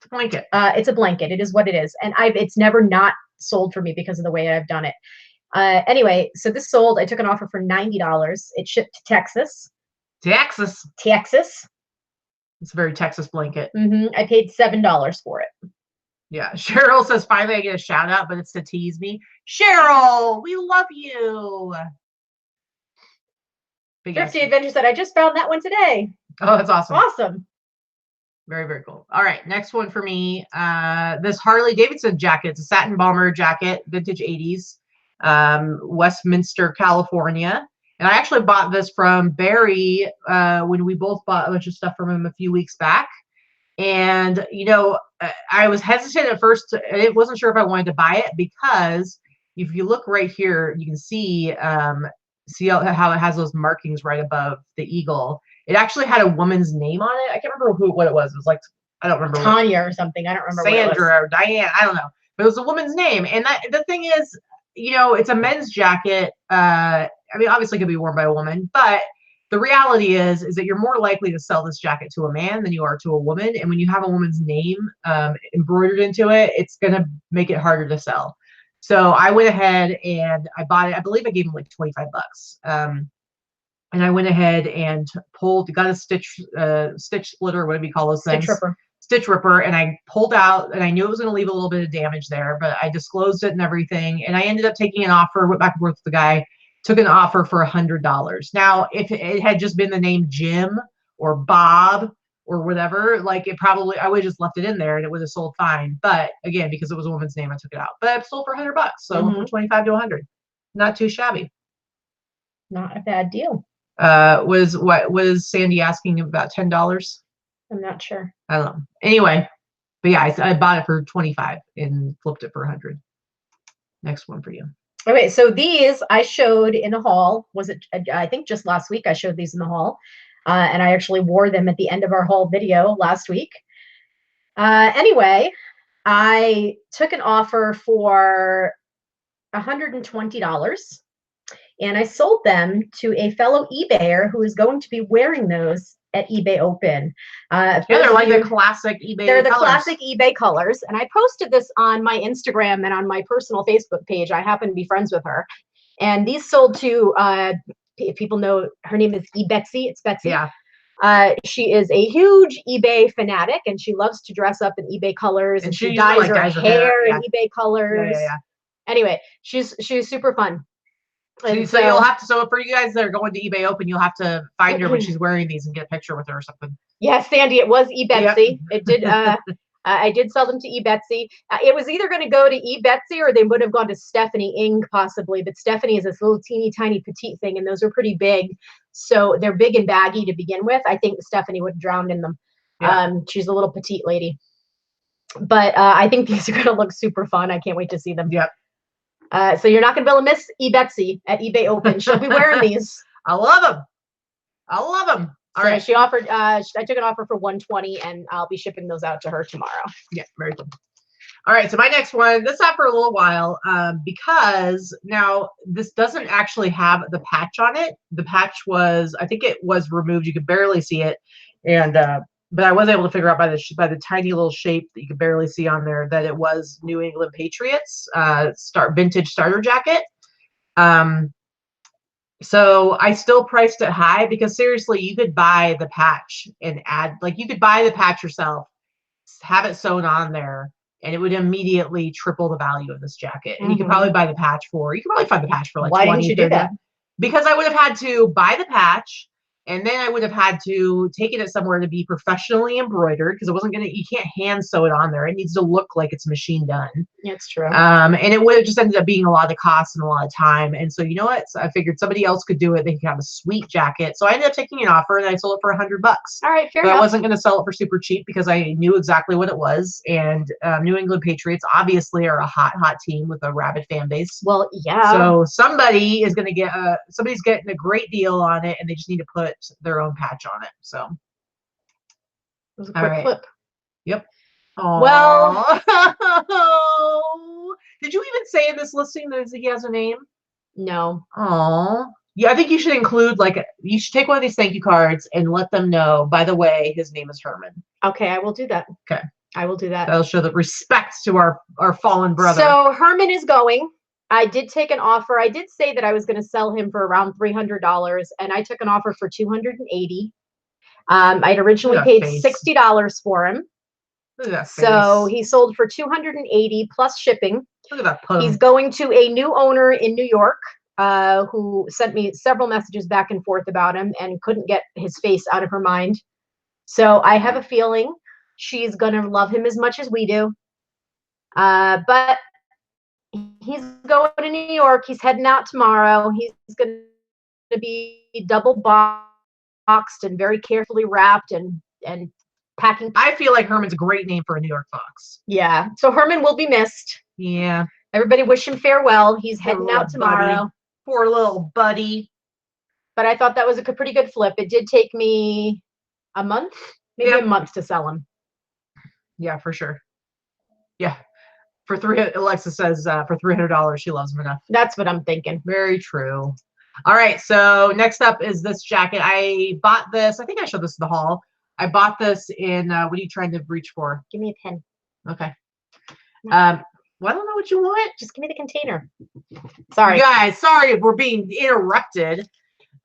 It's a blanket. It's a blanket. It is what it is. And it's never not sold for me because of the way I've done it. Anyway, so this sold. I took an offer for $90. It shipped to Texas. Texas. It's a very Texas blanket. I paid $7 for it. Yeah. Cheryl says, finally I get a shout out, but it's to tease me. Cheryl, we love you. Thrifty Adventure said, I just found that one today. Oh, that's awesome. Awesome. Very, very cool. All right. Next one for me. This Harley Davidson jacket. It's a satin bomber jacket, vintage 80s. Westminster, California. And I actually bought this from Barry when we both bought a bunch of stuff from him a few weeks back. And, I was hesitant at first. I wasn't sure if I wanted to buy it because if you look right here, you can see how it has those markings right above the eagle. It actually had a woman's name on it. I can't remember what it was. It was like, I don't remember. Tanya or something. I don't remember. Sandra or Diane. I don't know. But it was a woman's name. And the thing is, it's a men's jacket. I mean, obviously it could be worn by a woman, but the reality is that you're more likely to sell this jacket to a man than you are to a woman. And when you have a woman's name embroidered into it, it's going to make it harder to sell. So I went ahead and I bought it. I believe I gave him like $25. And I went ahead and got a stitch splitter, whatever you call those things. Stitch ripper, and I pulled out, and I knew it was going to leave a little bit of damage there, but I disclosed it and everything, and I ended up taking an offer, went back and forth with the guy, took an offer for $100. Now, if it had just been the name Jim or Bob or whatever, like I would have just left it in there and it would have sold fine. But again, because it was a woman's name, I took it out. But it sold for $100, so from 25 to 100, not too shabby. Not a bad deal. Was Sandy asking about $10? I'm not sure. I don't know. Anyway, but yeah, I bought it for 25 and flipped it for 100. Next one for you. Okay, so these I showed in a haul. I think just last week I showed these in the haul, and I actually wore them at the end of our haul video last week. Anyway, I took an offer for $120. And I sold them to a fellow eBayer who is going to be wearing those at eBay Open. They're like the classic eBay They're the colors. classic eBay colors. And I posted this on my Instagram and on my personal Facebook page. I happen to be friends with her. And these sold to, if people know, her name is eBetsy. It's Betsy. Yeah. She is a huge eBay fanatic, and she loves to dress up in eBay colors. And she dyes her hair in eBay colors. Yeah. Anyway, she's super fun. So you'll have to. So for you guys that are going to eBay Open, you'll have to find her when she's wearing these and get a picture with her or something. Yes, Sandy, it was eBetsy. Yep. It did. I did sell them to eBetsy. It was either going to go to eBetsy or they would have gone to Stephanie Ng possibly. But Stephanie is this little teeny tiny petite thing, and those are pretty big. So they're big and baggy to begin with. I think Stephanie would have drowned in them. Yeah. She's a little petite lady. But I think these are going to look super fun. I can't wait to see them. Yep. So you're not going to be able to miss eBetsy at eBay Open. She'll be wearing these. I love them. All right. She offered. I took an offer for $120, and I'll be shipping those out to her tomorrow. Yeah, very cool. All right. So my next one. This out for a little while because now this doesn't actually have the patch on it. The patch I think it was removed. You could barely see it, and but I was able to figure out by the tiny little shape that you could barely see on there that it was New England Patriots vintage starter jacket. So I still priced it high because seriously, you could buy the patch and add, like you could buy the patch yourself, have it sewn on there, and it would immediately triple the value of this jacket. And you could probably buy the patch you could probably find the patch for like Why 20, didn't you do that? Because I would have had to buy the patch, and then I would have had to take it somewhere to be professionally embroidered because you can't hand sew it on there. It needs to look like it's machine done. It's true. And it would have just ended up being a lot of cost and a lot of time. And so, you know what? So I figured somebody else could do it. They could have a sweet jacket. So I ended up taking an offer and I sold it for $100. All right, fair but enough. I wasn't going to sell it for super cheap because I knew exactly what it was. And New England Patriots obviously are a hot team with a rabid fan base. Well, yeah. So somebody is going to get somebody's getting a great deal on it, and they just need to put their own patch on it. So it was a quick flip. Yep. Aww. Well, did you even say in this listing that he has a name? No. Oh, yeah. I think you should include you should take one of these thank you cards and let them know. By the way, his name is Herman. Okay, I will do that. Okay, I will do that. That'll show the respect to our fallen brother. So Herman is going. I did take an offer. I did say that I was going to sell him for around $300, and I took an offer for $280. I'd originally paid $60 for him. Look at that face. So he sold for $280 plus shipping. Look at that pun. He's going to a new owner in New York who sent me several messages back and forth about him and couldn't get his face out of her mind. So I have a feeling she's going to love him as much as we do. But he's going to New York. He's heading out tomorrow. He's going to be double boxed and very carefully wrapped and packing. I feel like Herman's a great name for a New York fox. Yeah. So Herman will be missed. Yeah. Everybody wish him farewell. He's heading out tomorrow. Buddy. Poor little buddy. But I thought that was a pretty good flip. It did take me a month, maybe a month to sell him. Yeah, for sure. Yeah. Alexa says for $300, she loves him enough. That's what I'm thinking. Very true. All right. So next up is this jacket. I bought this. I think I showed this in the haul. I bought this in, what are you trying to reach for? Give me a pen. Okay. Well, I don't know what you want. Just give me the container. Sorry. You guys, sorry if we're being interrupted.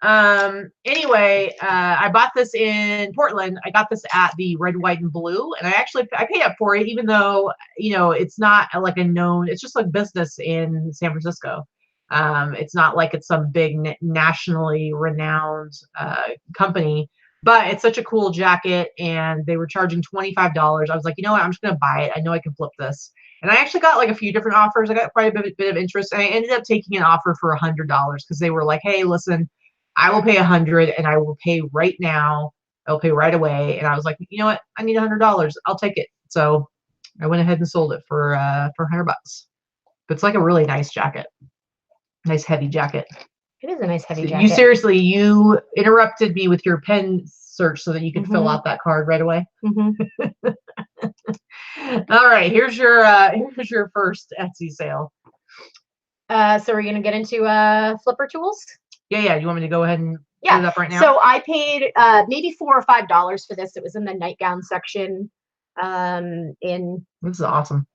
Anyway, I bought this in Portland. I got this at the Red, White, and Blue, and I paid up for it, even though, it's not like a known, it's just like business in San Francisco. It's not like it's some big nationally renowned company. But it's such a cool jacket, and they were charging $25. I was like, you know what? I'm just going to buy it. I know I can flip this. And I actually got like a few different offers. I got quite a bit of interest, and I ended up taking an offer for $100 because they were like, hey, listen, I will pay $100, and I will pay right now. I'll pay right away. And I was like, you know what? I need $100. I'll take it. So I went ahead and sold it for $100. But it's like a really nice jacket. Nice heavy jacket. It is a nice heavy jacket. You interrupted me with your pen search so that you could fill out that card right away. All right, here's your first Etsy sale. So we're gonna get into flipper tools. Yeah. You want me to go ahead and put it up right now? So I paid maybe $4 or $5 for this. It was in the nightgown section. This is awesome.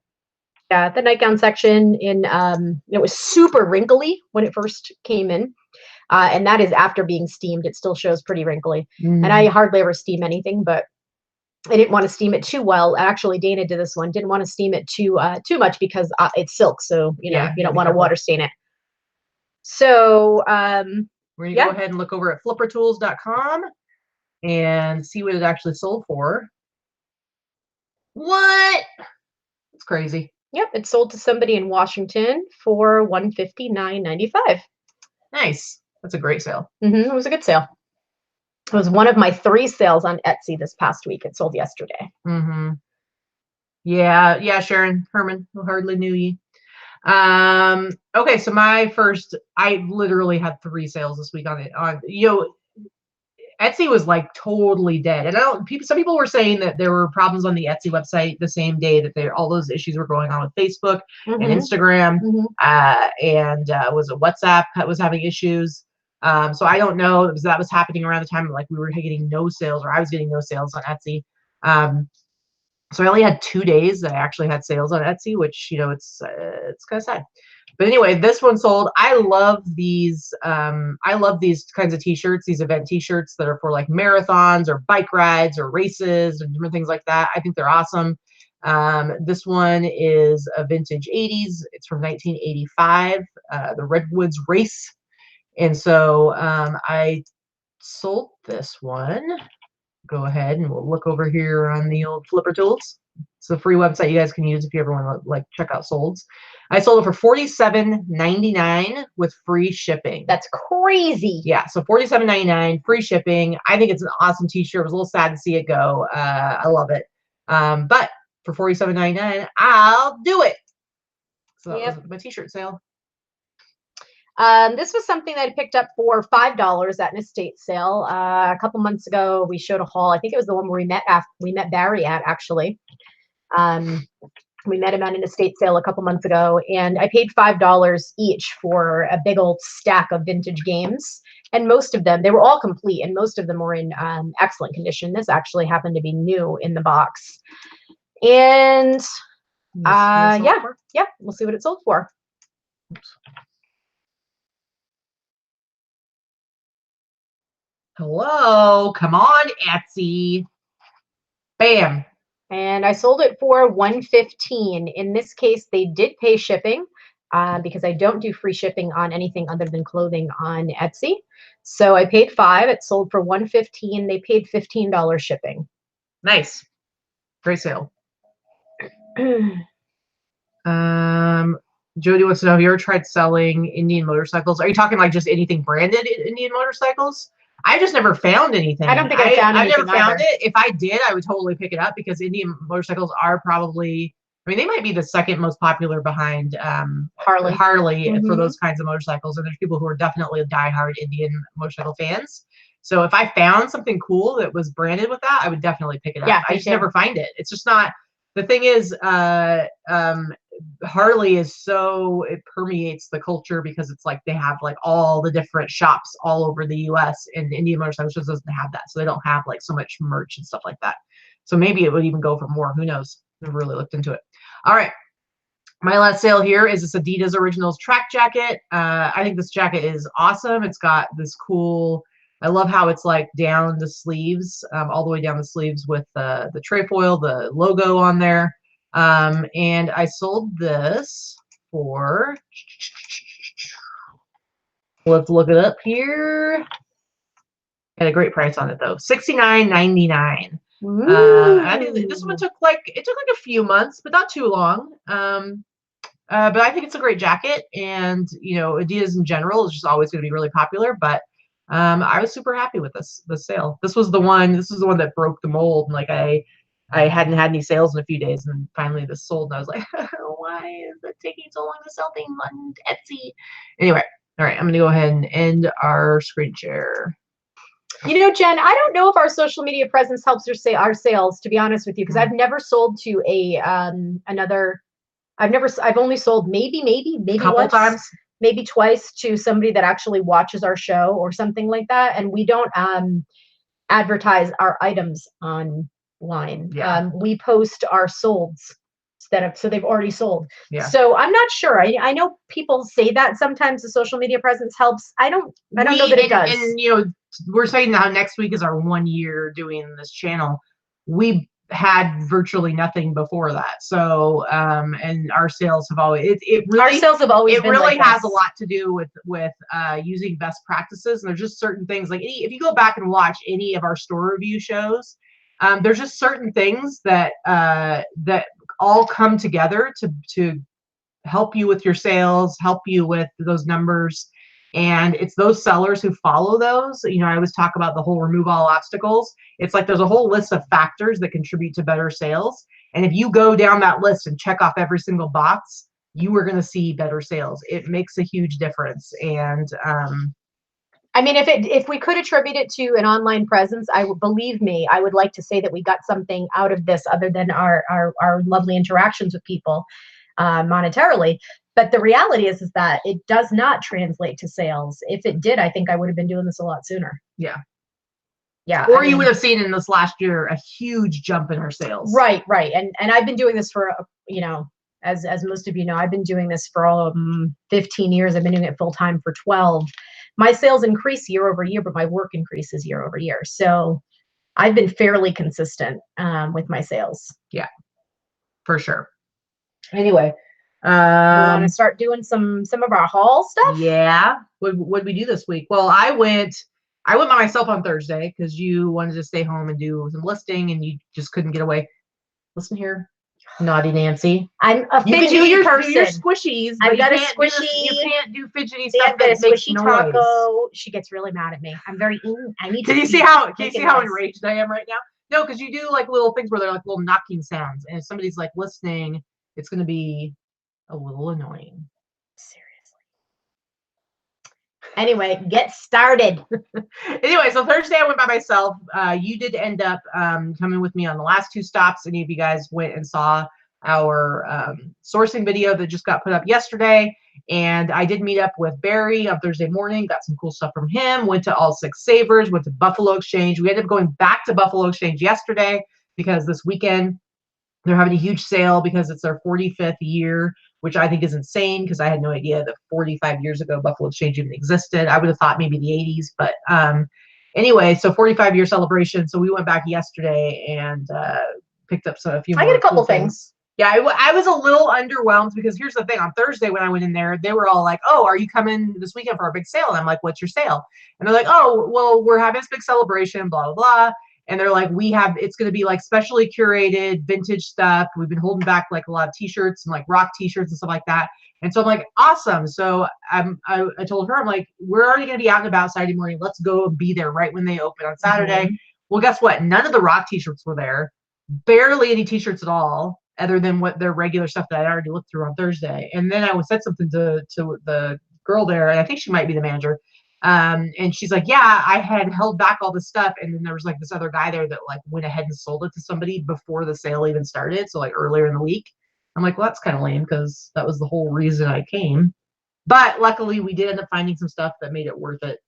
Yeah, the nightgown section it was super wrinkly when it first came in. And that is after being steamed. It still shows pretty wrinkly. And I hardly ever steam anything, but I didn't want to steam it too well. Actually, Dana did this one. Didn't want to steam it too much because it's silk. So, you don't want to water stain it. So we're going to go ahead and look over at flippertools.com and see what it actually sold for. What? It's crazy. Yep, it sold to somebody in Washington for $159.95. Nice. That's a great sale. It was a good sale. It was one of my 3 sales on Etsy this past week. It sold yesterday. Yeah, Sharon Herman, who hardly knew you. Okay, so I literally had 3 sales this week on it. Etsy was like totally dead, and some people were saying that there were problems on the Etsy website the same day that all those issues were going on with Facebook and Instagram, and was it WhatsApp that was having issues. So I don't know, because that was happening around the time like we were getting no sales, or I was getting no sales on Etsy. So I only had 2 days that I actually had sales on Etsy, which, you know, it's kind of sad. But anyway, this one sold. I love these kinds of t-shirts, these event t-shirts that are for like marathons or bike rides or races and different things like that. I think they're awesome. This one is a vintage 80s. It's from 1985, the Redwoods Race. And so I sold this one. Go ahead and we'll look over here on the old Flipper Tools. It's a free website you guys can use if you ever want to like check out solds. I sold it for $47.99 with free shipping. That's crazy. Yeah, so $47.99, free shipping. I think it's an awesome t-shirt. It was a little sad to see it go. I love it. But for $47.99, I'll do it. So that was my t-shirt sale. This was something that I picked up for $5 at an estate sale. A couple months ago, we showed a haul. I think it was the one where we met Barry at, actually. We met him at an estate sale a couple months ago, and I paid $5 each for a big old stack of vintage games. And most of them, they were all complete, and most of them were in excellent condition. This actually happened to be new in the box. And yeah, we'll see what it sold for. Oops. Hello, come on, Etsy. Bam. And I sold it for $115. In this case, they did pay shipping because I don't do free shipping on anything other than clothing on Etsy. So I paid $5. It sold for $115. They paid $15 shipping. Nice. Great sale. Jody wants to know, have you ever tried selling Indian motorcycles? Are you talking like just anything branded Indian motorcycles? I just never found anything. I don't think I found anything. I've never found it. If I did, I would totally pick it up because Indian motorcycles are probably, I mean, they might be the second most popular behind Harley for those kinds of motorcycles. And there's people who are definitely diehard Indian motorcycle fans. So if I found something cool that was branded with that, I would definitely pick it up. Yeah, I just never find it. It's just not, the thing is, Harley is so, it permeates the culture because it's like they have like all the different shops all over the US, and Indian Motorcycles just doesn't have that. So they don't have like so much merch and stuff like that. So maybe it would even go for more. Who knows? Never really looked into it. All right. My last sale here is this Adidas Originals track jacket. I think this jacket is awesome. It's got this cool, I love how it's like down the sleeves, all the way down the sleeves with the trefoil, the logo on there. And I sold this for, let's look it up here. Had a great price on it though, $69.99. I think this one took like a few months, but not too long. But I think it's a great jacket, and you know, Adidas in general is just always going to be really popular. But I was super happy with this sale. This was the one that broke the mold. And like I hadn't had any sales in a few days, and finally this sold, and I was like, why is it taking so long to sell things on Etsy? Anyway, all right, I'm gonna go ahead and end our screen share. You know, Jen, I don't know if our social media presence helps our sales, to be honest with you, because I've never sold to a I've only sold maybe couple times, maybe twice to somebody that actually watches our show or something like that, and we don't advertise our items online. Yeah. We post our solds so they've already sold. Yeah. So I'm not sure. I know people say that sometimes the social media presence helps. I don't know that it does. And you know, we're saying now next week is our 1 year doing this channel. We had virtually nothing before that. So and our sales have always our sales have always been really like has this. A lot to do with using best practices. And there's just certain things like if you go back and watch any of our store review shows, there's just certain things that that all come together to help you with your sales, help you with those numbers. And it's those sellers who follow those. You know, I always talk about the whole remove all obstacles. It's like there's a whole list of factors that contribute to better sales. And if you go down that list and check off every single box, you are going to see better sales. It makes a huge difference. And I mean, if we could attribute it to an online presence, believe me, I would like to say that we got something out of this other than our lovely interactions with people monetarily. But the reality is that it does not translate to sales. If it did, I think I would have been doing this a lot sooner. Yeah. Yeah. Or you would have seen in this last year a huge jump in our sales. Right. And I've been doing this for, you know, as most of you know, I've been doing this for 15 years. I've been doing it full time for 12. My sales increase year over year, but my work increases year over year. So I've been fairly consistent with my sales. Yeah, for sure. Anyway, we want to start doing some of our haul stuff. Yeah. What did we do this week? Well, I went by myself on Thursday because you wanted to stay home and do some listing and you just couldn't get away. Listen here, naughty Nancy. I'm a fidgety person. Do your squishies. I've got a squishy. You can't do fidgety stuff that makes noise. Taco. She gets really mad at me. I'm very. I need. Can you see how enraged I am right now? No, because you do like little things where they're like little knocking sounds, and if somebody's like listening, it's going to be a little annoying. Seriously. Anyway, get started. Anyway, so Thursday I went by myself. You did end up coming with me on the last two stops. Any of you guys went and saw our sourcing video that just got put up yesterday. And I did meet up with Barry on Thursday morning, got some cool stuff from him, went to All Six Savers, went to Buffalo Exchange. We ended up going back to Buffalo Exchange yesterday because this weekend they're having a huge sale because it's their 45th year, which I think is insane because I had no idea that 45 years ago Buffalo Exchange even existed. I would have thought maybe the 80s, but anyway, so 45-year celebration. So we went back yesterday and picked up a few more. I get a couple things. Yeah, I was a little underwhelmed because here's the thing. On Thursday when I went in there, they were all like, oh, are you coming this weekend for our big sale? And I'm like, what's your sale? And they're like, oh, well, we're having this big celebration, blah, blah, blah. And they're like, it's going to be like specially curated vintage stuff. We've been holding back like a lot of t-shirts and like rock t-shirts and stuff like that. And so I'm like, awesome. So I told her, I'm like, we're already going to be out and about Saturday morning. Let's go and be there right when they open on Saturday. Mm-hmm. Well, guess what? None of the rock t-shirts were there. Barely any t-shirts at all, other than what their regular stuff that I already looked through on Thursday. And then I said something to the girl there, and I think she might be the manager. And she's like, yeah, I had held back all this stuff. And then there was like this other guy there that like went ahead and sold it to somebody before the sale even started. So like earlier in the week. I'm like, well, that's kind of lame because that was the whole reason I came. But luckily we did end up finding some stuff that made it worth it.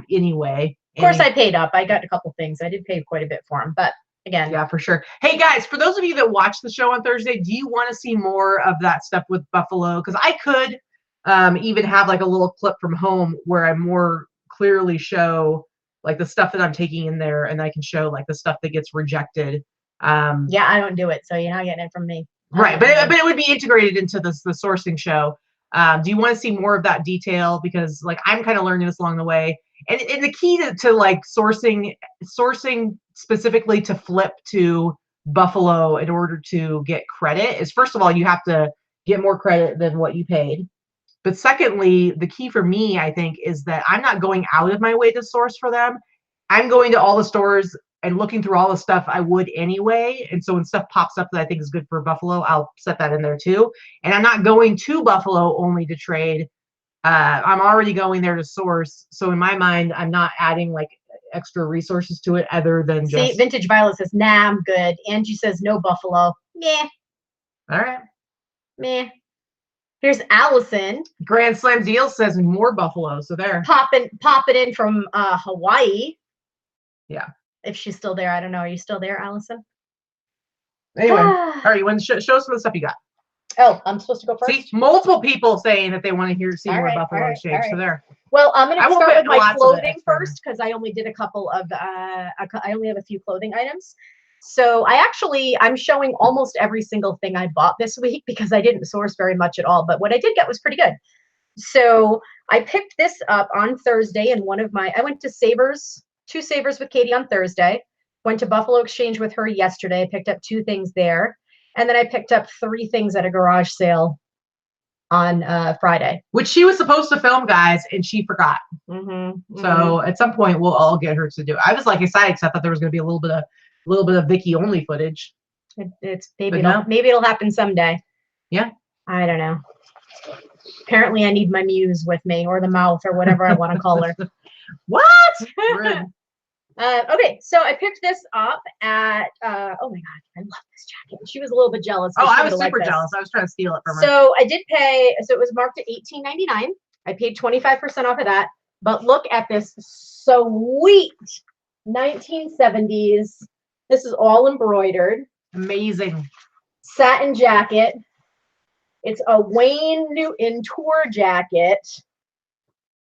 Anyway. Of course I paid up. I got a couple things. I did pay quite a bit for them, but again. Yeah, for sure. Hey guys, for those of you that watched the show on Thursday, do you want to see more of that stuff with Buffalo? Because I could even have like a little clip from home where I more clearly show like the stuff that I'm taking in there, and I can show like the stuff that gets rejected. Yeah, I don't do it, so you're not getting it from me. Right, but it would be integrated into the sourcing show. Do you want to see more of that detail? Because like I'm kind of learning this along the way, and the key to like sourcing specifically to flip to Buffalo in order to get credit is, first of all, you have to get more credit than what you paid. But secondly, the key for me, I think, is that I'm not going out of my way to source for them. I'm going to all the stores and looking through all the stuff I would anyway. And so when stuff pops up that I think is good for Buffalo, I'll set that in there too. And I'm not going to Buffalo only to trade. I'm already going there to source. So in my mind, I'm not adding like extra resources to it other than just. See, Vintage Violet says, nah, I'm good. Angie says, no Buffalo. Meh. All right. Meh. Here's Allison. Grand Slam Deal says more Buffalo. So there. Pop it in from Hawaii. Yeah. If she's still there, I don't know. Are you still there, Allison? Anyway, all right. You want to show us some of the stuff you got? Oh, I'm supposed to go first. See, multiple people saying that they want to see more Buffalo Exchange. So there. Well, I'm going to start with my clothing first because I only did a couple of. I only have a few clothing items. So I'm showing almost every single thing I bought this week because I didn't source very much at all. But what I did get was pretty good. So I picked this up on Thursday, and I went to Savers. 2 Savers with Katie on Thursday, went to Buffalo Exchange with her yesterday, picked up 2 things there, and then I picked up 3 things at a garage sale on Friday. Which she was supposed to film, guys, and she forgot. So at some point we'll all get her to do it. I was like excited because I thought there was going to be a little bit of Vicki only footage. Maybe it'll happen someday. Yeah. I don't know. Apparently I need my muse with me, or the mouth, or whatever I want to call her. What? Okay, so I picked this up at oh my god, I love this jacket. She was a little bit jealous. Oh, I was super jealous. I was trying to steal it from her. So I did pay, so it was marked at $18.99. I paid 25% off of that. But look at this sweet 1970s. This is all embroidered. Amazing. Satin jacket. It's a Wayne Newton tour jacket.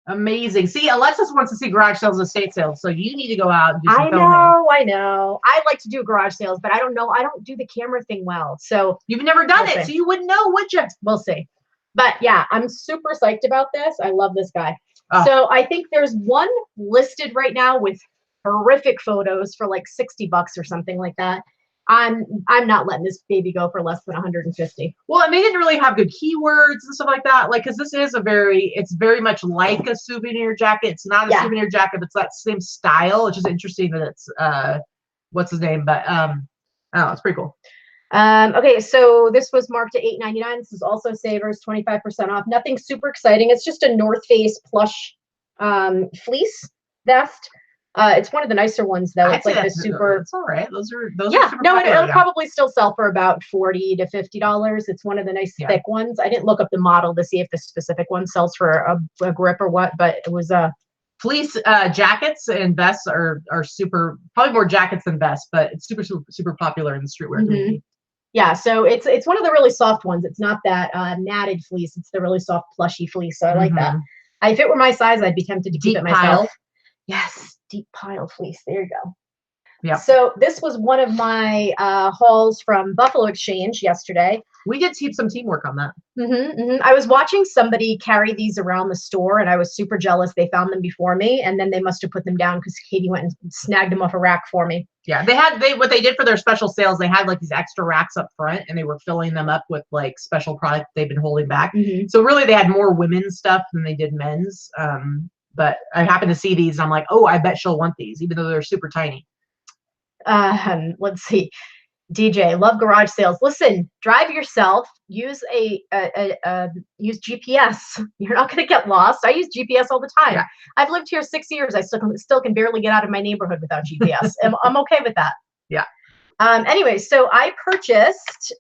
Amazing. See, Alexis wants to see garage sales and estate sales, so you need to go out and do some filming. I know. I like to do garage sales, but I don't know. I don't do the camera thing well. So you've never done it, so you wouldn't know, would you? We'll see. But yeah, I'm super psyched about this. I love this guy. Oh. So I think there's one listed right now with horrific photos for like $60 or something like that. I'm not letting this baby go for less than 150. Well, and they didn't really have good keywords and stuff like that. Like, because this is it's very much like a souvenir jacket. It's not a souvenir jacket, but it's that same style, which is interesting that it's what's his name? But oh, it's pretty cool. Okay, so this was marked at $8.99. This is also Savers, 25% off. Nothing super exciting. It's just a North Face plush fleece vest. It's one of the nicer ones though. It's like the super. It's all right. Those are yeah. Super No, it'll probably still sell for about $40 to $50. It's one of the nice thick ones. I didn't look up the model to see if the specific one sells for a grip or what, but it was fleece jackets and vests are super, probably more jackets than vests, but it's super popular in the streetwear community. Yeah, so it's one of the really soft ones. It's not that natted fleece. It's the really soft plushy fleece. So I like that. If it were my size, I'd be tempted to keep it myself. Yes. Deep pile fleece. There you go. Yeah. So this was one of my hauls from Buffalo Exchange yesterday. We did keep some teamwork on that. I was watching somebody carry these around the store, and I was super jealous. They found them before me, and then they must have put them down because Katie went and snagged them off a rack for me. Yeah, what they did for their special sales, they had like these extra racks up front, and they were filling them up with like special product they've been holding back. So really, they had more women's stuff than they did men's. But I happened to see these and I'm like, oh, I bet she'll want these, even though they're super tiny. Let's see. DJ, love garage sales. Listen, drive yourself. Use use GPS. You're not going to get lost. I use GPS all the time. Yeah. I've lived here 6 years. I still can barely get out of my neighborhood without GPS. I'm okay with that. Yeah. Anyway, so I purchased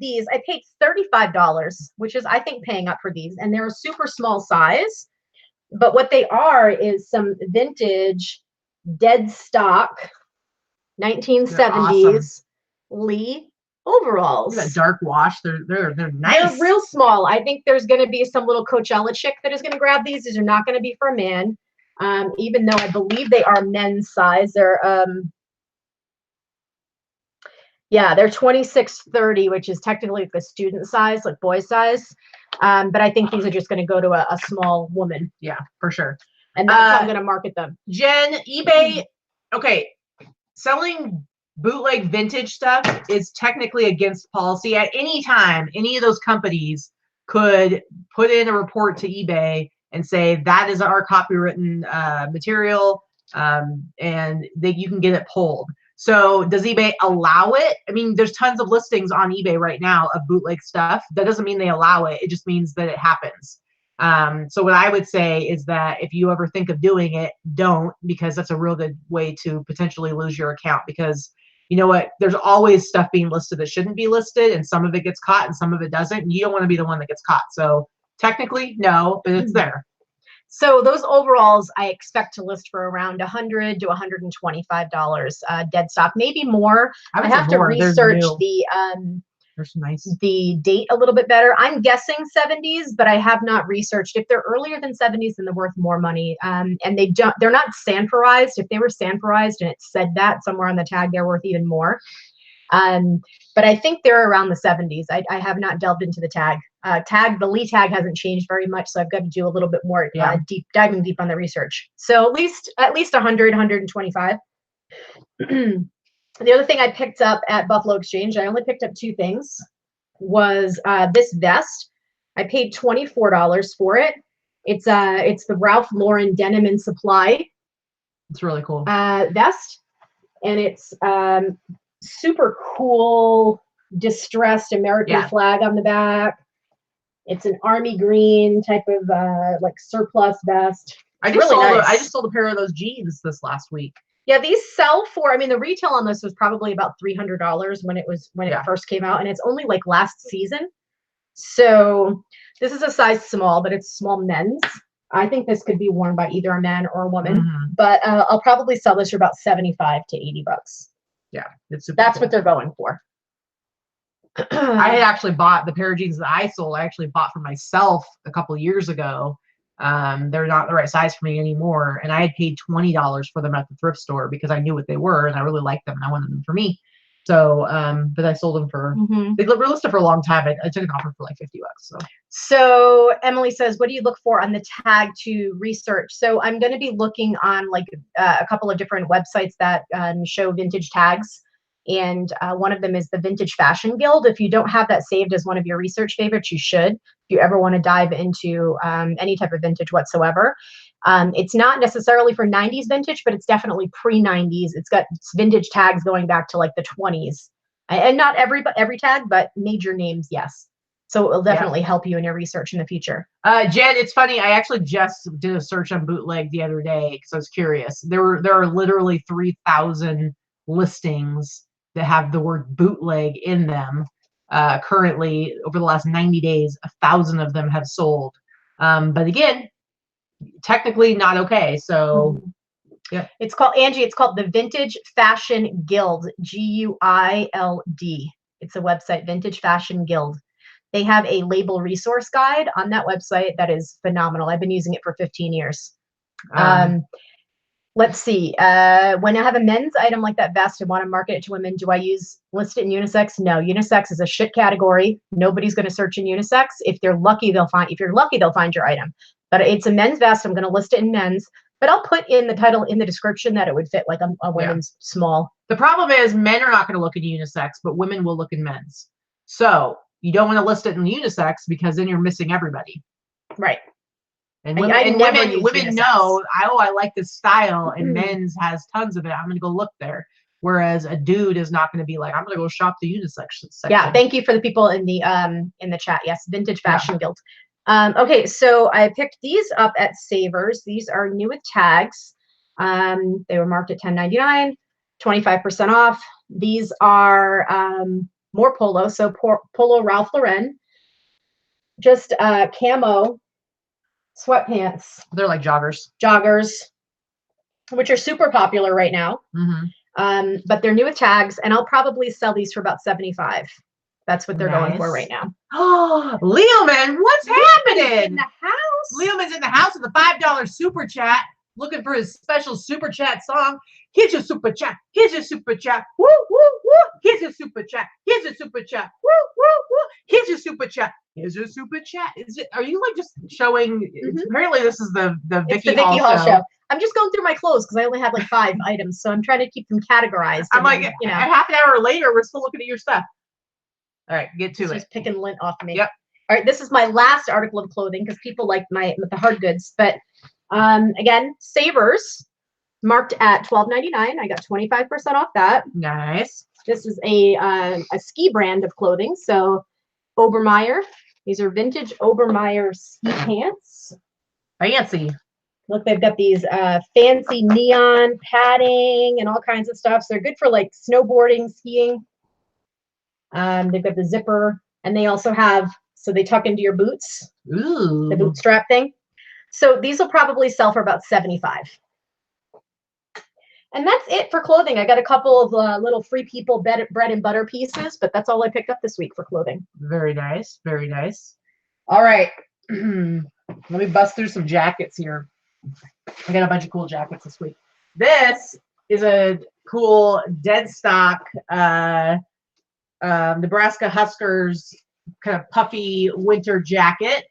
these. I paid $35, which is, I think, paying up for these. And they're a super small size. But what they are is some vintage dead stock 1970s Lee overalls. That dark wash. They're nice. They're real small. I think there's going to be some little Coachella chick that is going to grab these. These are not going to be for a man, even though I believe they are men's size. They're they're 26-30, which is technically like the student size, like boy size. But I think these are just going to go to a small woman. Yeah, for sure. And that's how I'm going to market them. Jen, eBay, okay, selling bootleg vintage stuff is technically against policy. At any time, any of those companies could put in a report to eBay and say that is our copywritten material, and you can get it pulled. So does eBay allow it? I mean, there's tons of listings on eBay right now of bootleg stuff. That doesn't mean they allow it. It just means that it happens. So what I would say is that if you ever think of doing it, don't, because that's a real good way to potentially lose your account, because you know what? There's always stuff being listed that shouldn't be listed, and some of it gets caught and some of it doesn't. And you don't want to be the one that gets caught. So technically, no, but it's there. So those overalls I expect to list for around $100 to $125 dead stock, maybe more. I have to research the date a little bit better. I'm guessing 70s, but I have not researched. If they're earlier than 70s, then they're worth more money. And they're not Sanforized. If they were Sanforized and it said that somewhere on the tag, they're worth even more. But I think they're around the 70s. I have not delved into the tag. The Lee tag hasn't changed very much, so I've got to do a little bit more diving deep on the research. So at least 100, 125. The other thing I picked up at Buffalo Exchange, I only picked up two things, was this vest. I paid $24 for it. It's the Ralph Lauren Denim and Supply. It's really cool. Vest, and it's super cool distressed American flag on the back. It's an army green type of like surplus vest. I just sold a pair of those jeans this last week. Yeah, these sell for, I mean, the retail on this was probably about $300 when it first came out, and it's only like last season. So this is a size small, but it's small men's. I think this could be worn by either a man or a woman, but I'll probably sell this for about 75 to 80 bucks. Yeah, that's what they're going for. I had actually bought the pair of jeans that I sold. I actually bought for myself a couple of years ago. They're not the right size for me anymore, and I had paid $20 for them at the thrift store because I knew what they were and I really liked them and I wanted them for me. So, but I sold them for, they were listed for a long time. I took an offer for like 50 bucks. So Emily says, what do you look for on the tag to research? So I'm going to be looking on like a couple of different websites that show vintage tags. And one of them is the Vintage Fashion Guild. If you don't have that saved as one of your research favorites, you should. If you ever want to dive into any type of vintage whatsoever. It's not necessarily for 90s vintage, but it's definitely pre-90s. It's got vintage tags going back to like the 20s. And not every tag, but major names, yes. So it will definitely help you in your research in the future. Jen, it's funny. I actually just did a search on bootleg the other day because I was curious. There are literally 3,000 listings that have the word bootleg in them. Currently, over the last 90 days, 1,000 of them have sold. But again, technically not okay. So, yeah. It's called, Angie, it's called the Vintage Fashion Guild, G-U-I-L-D. It's a website, Vintage Fashion Guild. They have a label resource guide on that website that is phenomenal. I've been using it for 15 years. Let's see. When I have a men's item like that vest and want to market it to women, do I list it in unisex? No, unisex is a shit category. Nobody's going to search in unisex. If you're lucky, they'll find your item. But it's a men's vest. I'm going to list it in men's. But I'll put in the title in the description that it would fit like a women's small. The problem is men are not going to look in unisex, but women will look in men's. So you don't want to list it in unisex because then you're missing everybody. Right. And women know, I like this style, and men's has tons of it. I'm going to go look there. Whereas a dude is not going to be like, I'm going to go shop the unisex section. Yeah, thank you for the people in the chat. Yes, Vintage Fashion Guild. Okay, so I picked these up at Savers. These are new with tags. They were marked at $10.99, 25% off. These are more Polo, so Polo Ralph Lauren. Just camo sweatpants. They're like joggers, which are super popular right now. But they're new with tags, and I'll probably sell these for about 75. That's what they're going for right now. Oh, Leoman, what's happening? In the house. Leoman's in the house with a $5 super chat, looking for his special super chat song. Here's your super chat. Here's your super chat. Woo, woo, woo. Here's your super chat. Here's your super chat. Woo, woo, woo. Here's your super chat. Here's your super chat. Are you like just showing? Apparently, this is the Vicki Hall show. I'm just going through my clothes because I only have like 5 items, so I'm trying to keep them categorized. I'm like, a half an hour later, we're still looking at your stuff. All right, get to it. She's picking lint off me. Yep. All right, this is my last article of clothing because people like the hard goods. But again, Savers marked at $12.99. I got 25% off that. Nice. This is a ski brand of clothing. So Obermeyer. These are vintage Obermeyer ski pants. Fancy. Look, they've got these fancy neon padding and all kinds of stuff. So they're good for like snowboarding, skiing. They've got the zipper, and they also have, so they tuck into your boots. Ooh. The bootstrap thing. So these will probably sell for about 75. And that's it for clothing. I got a couple of little Free People bread and butter pieces, but that's all I picked up this week for clothing. Very nice. Very nice. All right. Let me bust through some jackets here. I got a bunch of cool jackets this week. This is a cool dead stock Nebraska Huskers kind of puffy winter jacket.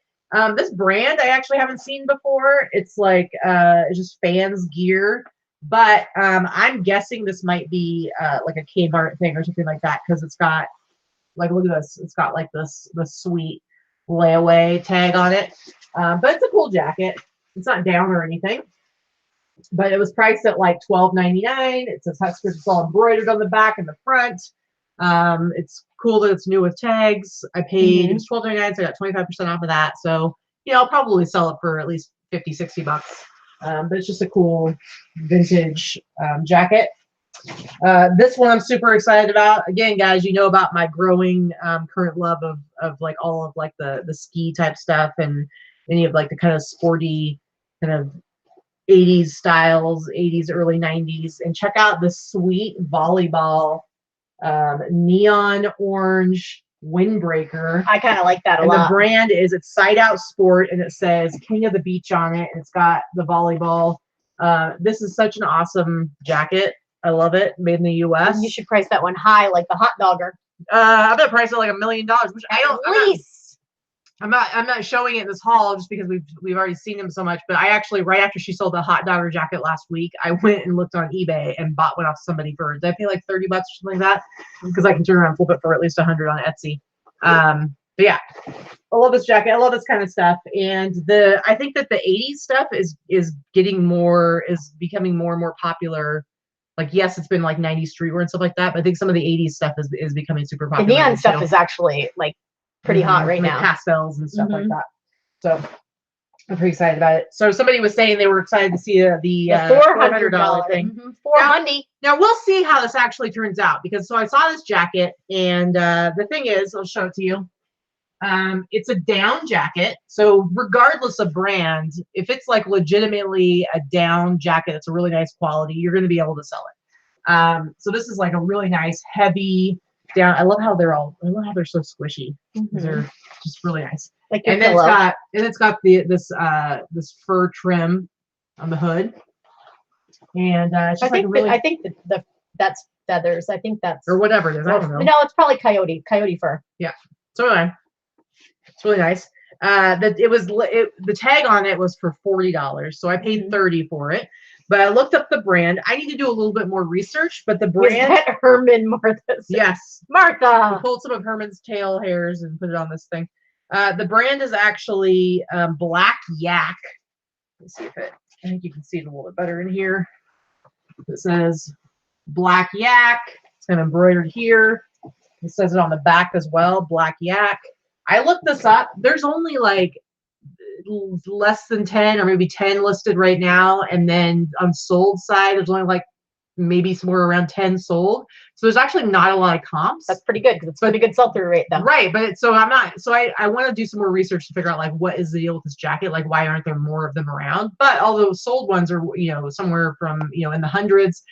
This brand I actually haven't seen before. It's like it's just fans gear, but I'm guessing this might be like a Kmart thing or something like that because it's got like, look at this, it's got like this sweet layaway tag on it. But it's a cool jacket. It's not down or anything, but it was priced at like $12.99. It says Huskers. It's all embroidered on the back and the front. It's cool that it's new with tags. I paid, it was $12.99, so I got 25% off of that. So, I'll probably sell it for at least $50-60. But it's just a cool vintage jacket. This one I'm super excited about. Again, guys, you know about my growing current love of like all of like the ski type stuff and any of like the kind of sporty kind of 80s styles, 80s, early 90s. And check out the sweet volleyball neon orange windbreaker. I kind of like that a lot. And the brand is, it's Side Out Sport, and it says King of the Beach on it, and it's got the volleyball. This is such an awesome jacket. I love it. Made in the U.S. You should price that one high, like the hot dogger. I'm gonna price it like $1 million, which I don't. At least. I'm not showing it in this haul just because we've already seen them so much. But I actually, right after she sold the hot dogger jacket last week, I went and looked on eBay and bought one off somebody for, did I pay like $30 or something like that? Because I can turn around and flip it for at least 100 on Etsy. But yeah, I love this jacket. I love this kind of stuff. And I think that the 80s stuff is becoming more and more popular. Like, yes, it's been like 90s streetwear and stuff like that, but I think some of the 80s stuff is becoming super popular. The neon stuff is actually like pretty hot right now. Pastels and stuff like that. So I'm pretty excited about it. So somebody was saying they were excited to see the $400 thing. $400. Now we'll see how this actually turns out, because so I saw this jacket, and the thing is, I'll show it to you. It's a down jacket. So regardless of brand, if it's like legitimately a down jacket, it's a really nice quality, you're going to be able to sell it. So this is like a really nice heavy down. I love how they're so squishy. They're just really nice. Like, and then it's got this fur trim on the hood. And it's just I think that's feathers. I think that's, or whatever it is. I don't know. No, it's probably coyote fur. Yeah. So anyway, it's really nice. The tag on it was for $40, so I paid $30 for it. But I looked up the brand. I need to do a little bit more research, but the brand. Is that Herman Martha's? Yes, Martha. We pulled some of Herman's tail hairs and put it on this thing. The brand is actually Black Yak. Let's see if I think you can see it a little bit better in here. It says Black Yak. It's kind of embroidered here. It says it on the back as well, Black Yak. I looked this up. There's only like less than 10 or maybe 10 listed right now. And then on sold side, there's only like maybe somewhere around 10 sold. So there's actually not a lot of comps. That's pretty good, because it's pretty good sell-through rate though. Right, but so I want to do some more research to figure out like what is the deal with this jacket, like why aren't there more of them around? But all those sold ones are, somewhere from, in the hundreds.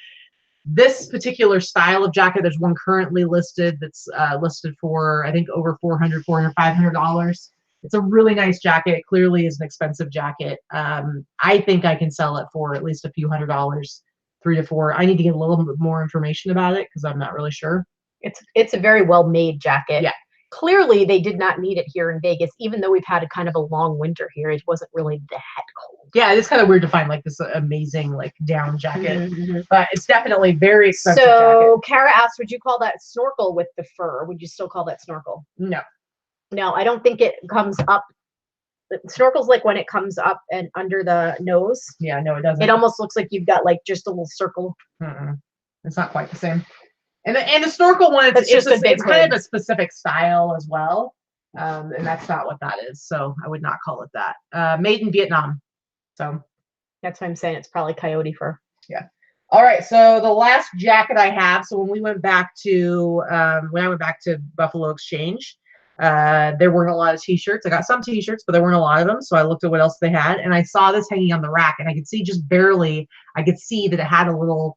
This particular style of jacket, there's one currently listed that's listed for, I think, over $500. It's a really nice jacket. It clearly is an expensive jacket. I think I can sell it for at least a few $100, $3 to $4. I need to get a little bit more information about it because I'm not really sure. It's a very well made jacket. Yeah. Clearly, they did not need it here in Vegas, even though we've had a kind of a long winter here. It wasn't really that cold. Yeah, it's kind of weird to find like this amazing like down jacket, but it's definitely very expensive. So Kara asked, would you call that snorkel with the fur? Or would you still call that snorkel? No. No, I don't think it comes up. Snorkel's like when it comes up and under the nose. Yeah, no, it doesn't. It almost looks like you've got like just a little circle. It's not quite the same. And the snorkel one, it's kind of a specific style as well. And that's not what that is. So I would not call it that. Made in Vietnam. So that's why I'm saying it's probably coyote fur. Yeah. All right. So the last jacket I have. So when I went back to Buffalo Exchange, there weren't a lot of t-shirts. I got some t-shirts, but there weren't a lot of them. So I looked at what else they had, and I saw this hanging on the rack, and I could see just barely. I could see that it had a little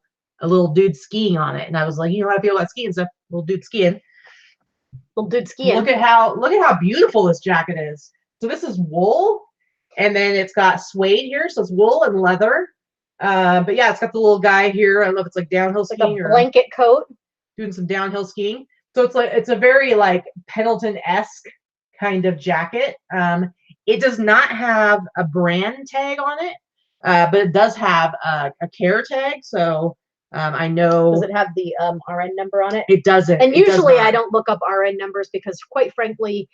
dude skiing on it, and I was like, you know how I feel about skiing stuff. Little dude skiing. Little dude skiing. Look at how beautiful this jacket is. So this is wool, and then it's got suede here, so it's wool and leather. But yeah, it's got the little guy here. I don't know if it's like downhill skiing, like a blanket coat, doing some downhill skiing. So it's a very like Pendleton-esque kind of jacket. It does not have a brand tag on it, but it does have a care tag. So I know. Does it have the RN number on it? It doesn't. And usually I don't look up RN numbers because, quite frankly,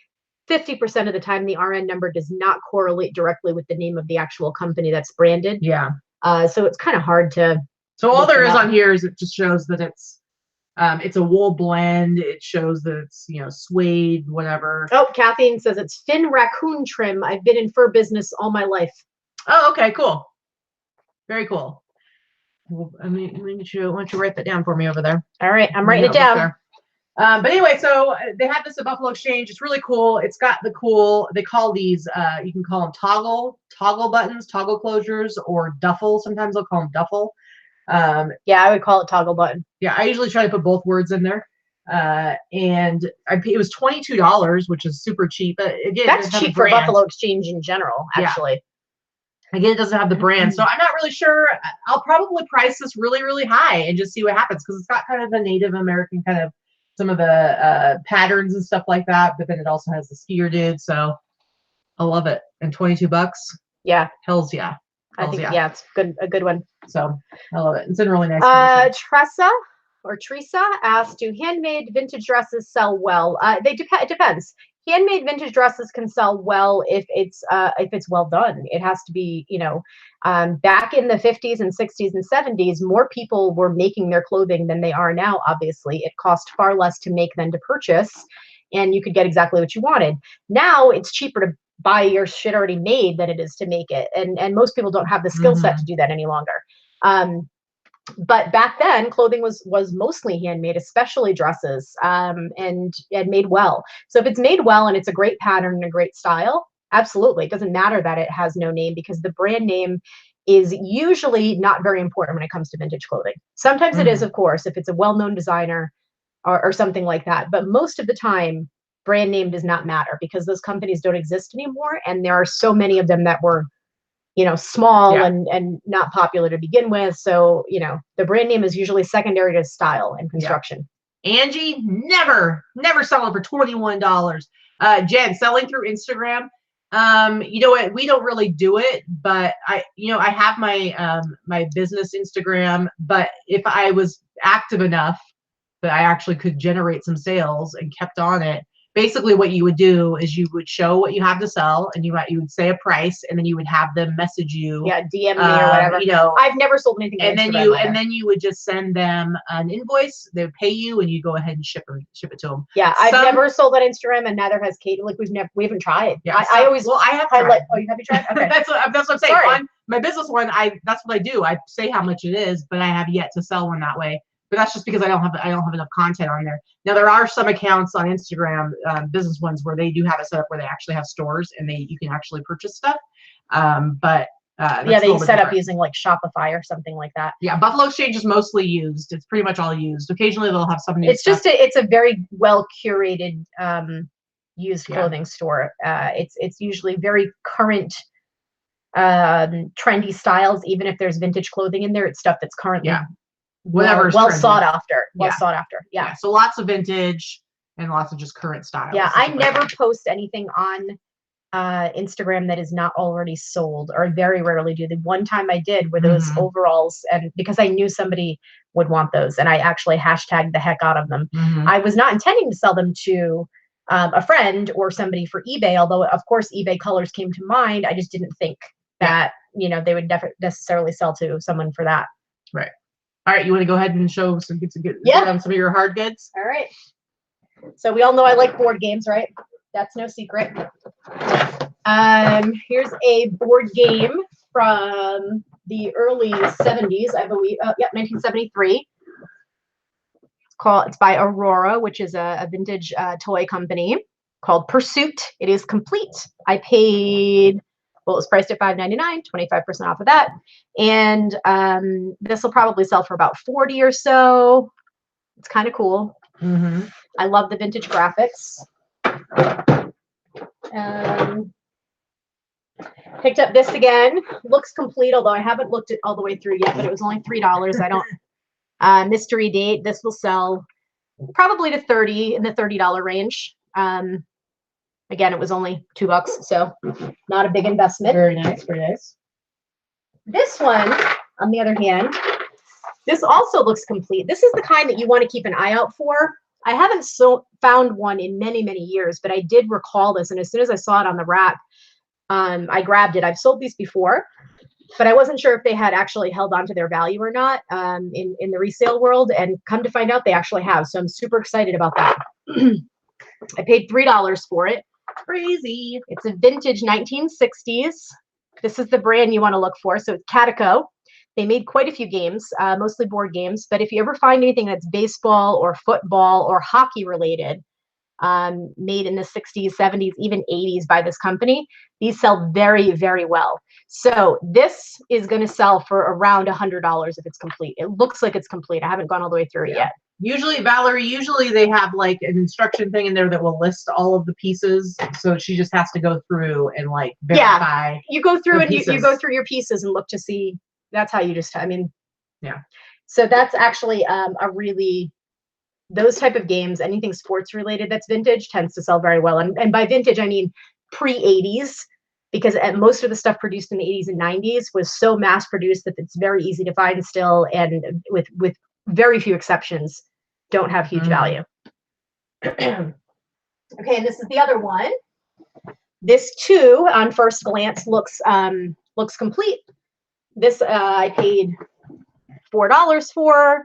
50% of the time the RN number does not correlate directly with the name of the actual company that's branded. Yeah. So it's kind of hard to. So all there is on here is it just shows that it's a wool blend. It shows that it's, suede, whatever. Oh, Kathleen says it's Finn raccoon trim. I've been in fur business all my life. Oh, okay, cool. Very cool. Well, why don't you write that down for me over there? All right, I'm writing it down. But anyway, so they have this at Buffalo Exchange. It's really cool. It's got the cool, they call these, you can call them toggle buttons, toggle closures, or duffel. Sometimes they'll call them duffel. Yeah, I would call it toggle button. Yeah, I usually try to put both words in there. And it was $22, which is super cheap. But again, that's cheap for Buffalo Exchange in general, actually. Yeah. Again, it doesn't have the brand, so I'm not really sure. I'll probably price this really, really high and just see what happens, because it's got kind of the Native American kind of some of the patterns and stuff like that, but then it also has the skier dude, so I love it. And $22. Yeah, hells yeah. I think yeah, it's a good one. So I love it. It's in really nice condition. Teresa asked, do handmade vintage dresses sell well? It depends. Handmade vintage dresses can sell well if it's well done. It has to be, you know, back in the 50s and 60s and 70s, more people were making their clothing than they are now. Obviously, it cost far less to make than to purchase, and you could get exactly what you wanted. Now it's cheaper to buy your shit already made than it is to make it, and most people don't have the skill set to do that any longer. But back then, clothing was mostly handmade, especially dresses, and made well. So if it's made well and it's a great pattern and a great style, absolutely. It doesn't matter that it has no name, because the brand name is usually not very important when it comes to vintage clothing. Sometimes it is, of course, if it's a well-known designer or something like that. But most of the time, brand name does not matter, because those companies don't exist anymore. And there are so many of them that were, you know, small and not popular to begin with. So, you know, the brand name is usually secondary to style and construction. Yeah. Angie, never selling for $21. Jen, selling through Instagram. You know what? We don't really do it, but I have my my business Instagram, but if I was active enough that I actually could generate some sales and kept on it, basically what you would do is you would show what you have to sell, and you would say a price, and then you would have them message you. Yeah, DM me or whatever. You know, I've never sold anything. And then you would just send them an invoice. They would pay you, and you go ahead and ship it to them. Yeah, I've never sold on Instagram, and neither has Kate. Like we haven't tried. Yeah, I always I have tried. Oh, you haven't tried? Okay. that's what I'm saying. On my business one, that's what I do. I say how much it is, but I have yet to sell one that way. But that's just because I don't have enough content on there. Now there are some accounts on Instagram, business ones, where they do have it set up where they actually have stores and you can actually purchase stuff. But yeah, they set up using like Shopify or something like that. Yeah, Buffalo Exchange is mostly used. It's pretty much all used. Occasionally they'll have something. It's just it's a very well curated used clothing store. It's usually very current, trendy styles. Even if there's vintage clothing in there, it's stuff that's currently well sought after. Yeah. So lots of vintage and lots of just current styles. Yeah, I never post anything on Instagram that is not already sold, or very rarely do. The one time I did were those overalls, and because I knew somebody would want those, and I actually hashtagged the heck out of them. I was not intending to sell them to a friend or somebody for eBay, although of course eBay colors came to mind. I just didn't think that they would necessarily sell to someone for that. Right. All right, you want to go ahead and show some on some of your hard goods? All right. So we all know I like board games, right? That's no secret. Here's a board game from the early 70s, I believe. 1973. It's by Aurora, which is a vintage toy company, called Pursuit. It is complete. I paid, well, it was priced at $5.99, 25% off of that. And this will probably sell for about $40 or so. It's kind of cool. I love the vintage graphics. Picked up this again. Looks complete, although I haven't looked it all the way through yet, but it was only $3. I don't mystery date. This will sell probably to in the $30 range. Again, it was only $2, so not a big investment. Very nice, very nice. This one, on the other hand, this also looks complete. This is the kind that you want to keep an eye out for. I haven't found one in many, many years, but I did recall this, and as soon as I saw it on the rack, I grabbed it. I've sold these before, but I wasn't sure if they had actually held on to their value or not in the resale world, and come to find out they actually have. So I'm super excited about that. I paid $3 for it. Crazy. It's a vintage 1960s. This is the brand you want to look for. So it's Catico. They made quite a few games, mostly board games. But if you ever find anything that's baseball or football or hockey related, made in the 60s, 70s, even 80s by this company, these sell very, very well. So this is going to sell for around $100 if it's complete. It looks like it's complete. I haven't gone all the way through it yet. Usually, Valerie, they have like an instruction thing in there that will list all of the pieces. So she just has to go through and like verify. Yeah, you go through and you go through your pieces and look to see. That's how you just, yeah. So that's actually a really, those type of games, anything sports related that's vintage tends to sell very well. And by vintage, I mean pre-80s, because most of the stuff produced in the 80s and 90s was so mass produced that it's very easy to find still, and with very few exceptions, don't have huge value. Okay, and this is the other one. This too, on first glance, looks complete. This I paid $4 for.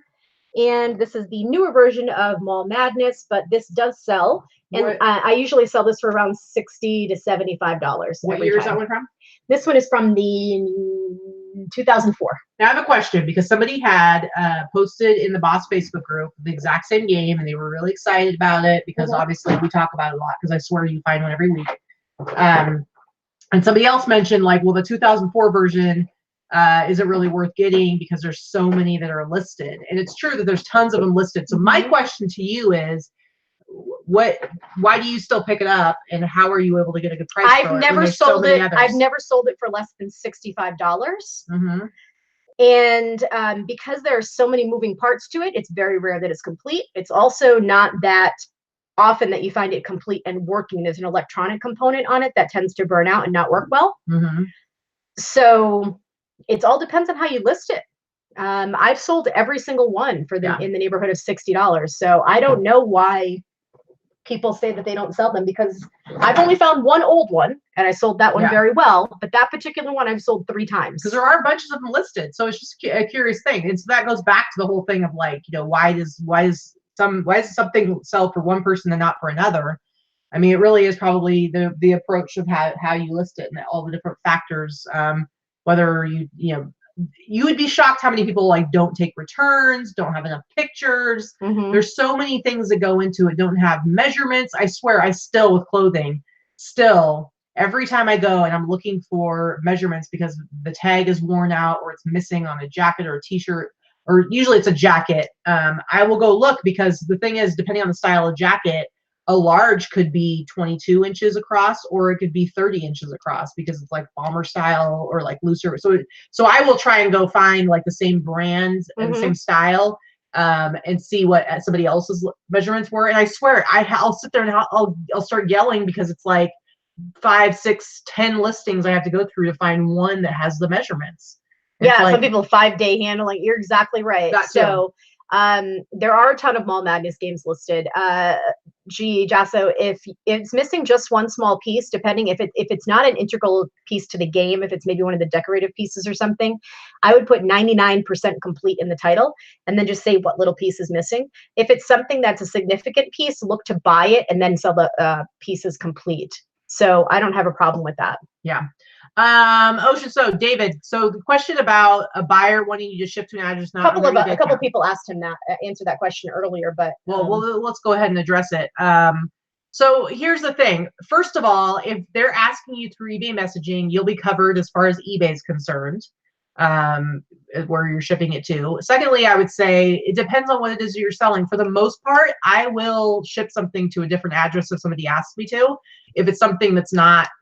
And this is the newer version of Mall Madness, but this does sell. And I usually sell this for around $60 to $75. What year is that one from? This one is from the 2004. Now I have a question, because somebody had posted in the Boss Facebook group the exact same game, and they were really excited about it because obviously we talk about it a lot, because I swear you find one every week. And somebody else mentioned like, well, the 2004 version is it really worth getting because there's so many that are listed, and it's true that there's tons of them listed. So my question to you is, why do you still pick it up, and how are you able to get a good price for it? I've never sold it for less than $65. And because there are so many moving parts to it, it's very rare that it's complete. It's also not that often that you find it complete and working. There's an electronic component on it that tends to burn out and not work well. So it all depends on how you list it. I've sold every single one for them in the neighborhood of $60. So I don't know why people say that they don't sell them, because I've only found one old one and I sold that one very well. But that particular one I've sold 3 times. Because there are bunches of them listed. So it's just a curious thing. And so that goes back to the whole thing of like, why does something sell for one person and not for another? I mean, it really is probably the approach of how you list it and all the different factors. Whether you would be shocked how many people like don't take returns, don't have enough pictures. There's so many things that go into it. Don't have measurements. I swear, with clothing, every time I go and I'm looking for measurements because the tag is worn out or it's missing on a jacket or a t-shirt, or usually it's a jacket, I will go look, because the thing is, depending on the style of jacket, a large could be 22 inches across, or it could be 30 inches across, because it's like bomber style or like looser. So I will try and go find like the same brand and the same style, and see what somebody else's measurements were. And I swear, I'll sit there and I'll start yelling, because it's like 5, 6, 10 listings I have to go through to find one that has the measurements. Yeah, like, some people 5-day handling. You're exactly right. So there are a ton of Mall Madness games listed. Jasso, if it's missing just one small piece, depending if it's not an integral piece to the game, if it's maybe one of the decorative pieces or something, I would put 99% complete in the title and then just say what little piece is missing. If it's something that's a significant piece, look to buy it and then sell the pieces complete. So I don't have a problem with that. Yeah. So David, so the question about a buyer wanting you to ship to an address. A couple people asked him that, answered that question earlier, but well, let's go ahead and address it. So here's the thing. First of all, if they're asking you through eBay messaging, you'll be covered as far as eBay is concerned, where you're shipping it to. Secondly, I would say it depends on what it is you're selling. For the most part, I will ship something to a different address if somebody asks me to. If it's something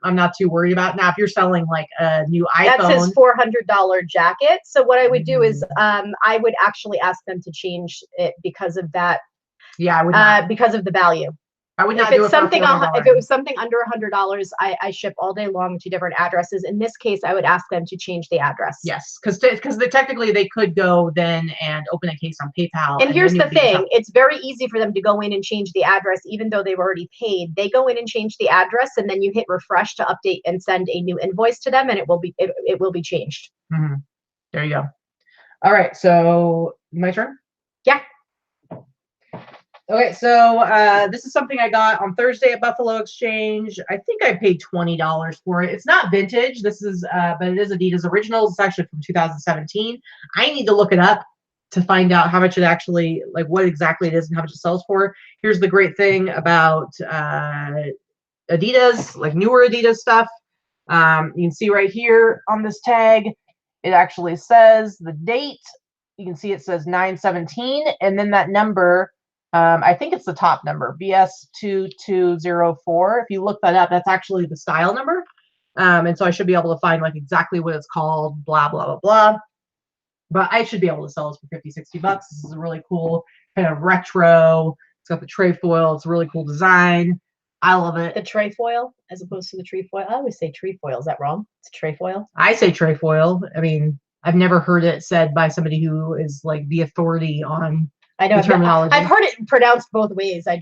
I'm not too worried about. Now, if you're selling like a new iPhone. That's his $400 jacket. So what I would do is I would actually ask them to change it because of that. Yeah, I would not. Because of the value. I would not if it was something under $100, I ship all day long to different addresses. In this case, I would ask them to change the address. Yes, because technically they could go then and open a case on PayPal. And here's the thing. It's very easy for them to go in and change the address, even though they've already paid. They go in and change the address, and then you hit refresh to update and send a new invoice to them, and it will be changed. There you go. All right, so my turn? Yeah. Okay, so this is something I got on Thursday at Buffalo Exchange. I think I paid $20 for it. It's not vintage. This is, but it is Adidas Originals. It's actually from 2017. I need to look it up to find out how much it actually, like what exactly it is and how much it sells for. Here's the great thing about Adidas, like newer Adidas stuff. You can see right here on this tag, it actually says the date. You can see it says 9/17, and then that number. I think it's the top number, BS2204. If you look that up, that's actually the style number. And so I should be able to find like exactly what it's called, blah, blah, blah, blah. But I should be able to sell this for 50, 60 bucks. This is a really cool kind of retro. It's got the trefoil. It's a really cool design. I love it. The trefoil as opposed to the trefoil. I always say trefoil. Is that wrong? It's trefoil. I say trefoil. I mean, I've never heard it said by somebody who is like the authority on the terminology. I've heard it pronounced both ways. I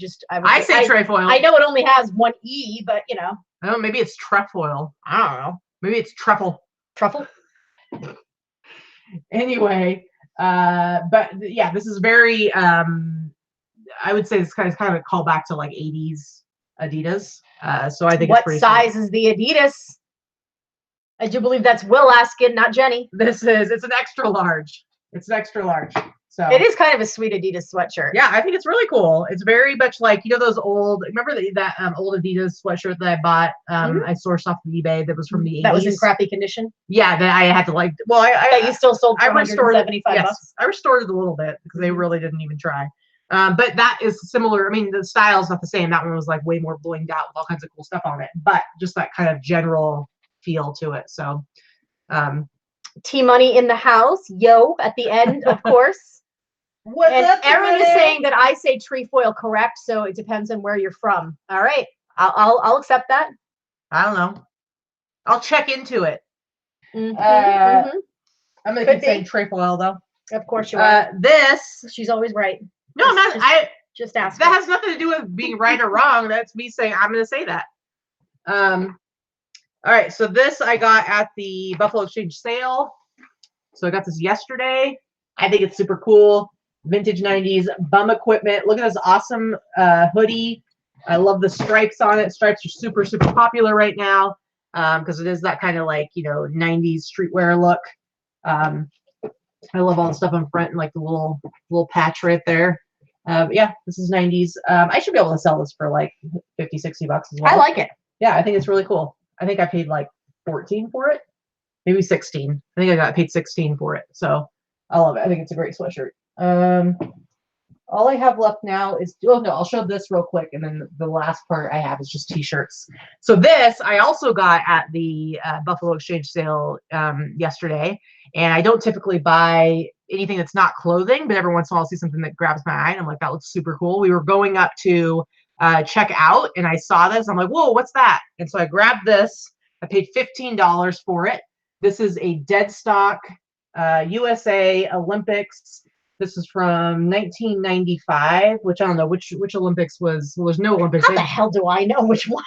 say trefoil. I know it only has one E, but you know. Oh, maybe it's trefoil. I don't know. Maybe it's truffle. Truffle? Anyway, but yeah, this is very, I would say it's kind of a callback to like 80s Adidas. So I think what it's pretty size cool. is the Adidas? I do believe that's Will asking, not Jenny. It's an extra large. It's an extra large. So it is kind of a sweet Adidas sweatshirt. Yeah, I think it's really cool. It's very much like, you know, those old, remember that old Adidas sweatshirt that I bought? I sourced off of eBay that was from the 80s. That was in crappy condition? Yeah, that I had to like, well, that you still sold for $175 bucks? I restored it a little bit because they really didn't even try. But that is similar. I mean, the style's not the same. That one was like way more blinged out with all kinds of cool stuff on it, but just that kind of general feel to it. So, T-Money in the house, yo, at the end, of course. What's up, Aaron is saying that I say trefoil correct, so it depends on where you're from. All right, I'll accept that. I don't know. I'll check into it. I'm gonna keep saying trefoil though. Of course you are. She's always right. No, I'm not. Just ask. That has nothing to do with being right or wrong. That's me saying I'm gonna say that. All right, so this I got at the Buffalo Exchange sale. So I got this yesterday. I think it's super cool. Vintage 90s bum equipment. Look at this awesome hoodie. I love the stripes on it. Stripes are super, super popular right now because it is that kind of like, you know, 90s streetwear look. I love all the stuff on front and like the little patch right there. Yeah, this is 90s. I should be able to sell this for like 50, 60 bucks as well. I like it. Yeah, I think it's really cool. I think I paid like 14 for it. Maybe 16. I think I got paid 16 for it. So I love it. I think it's a great sweatshirt. All I have left now is, oh no, I'll show this real quick, and then the last part I have is just t-shirts. So this I also got at the Buffalo Exchange sale yesterday, and I don't typically buy anything that's not clothing, but every once in a while I'll see something that grabs my eye and I'm like, that looks super cool. We were going up to check out and I saw this. I'm like, whoa, what's that? And so I grabbed this. I paid $15 for it. This is a dead stock USA Olympics. This is from 1995, which I don't know which Olympics was. Well, there's no Olympics. How the hell do I know which one?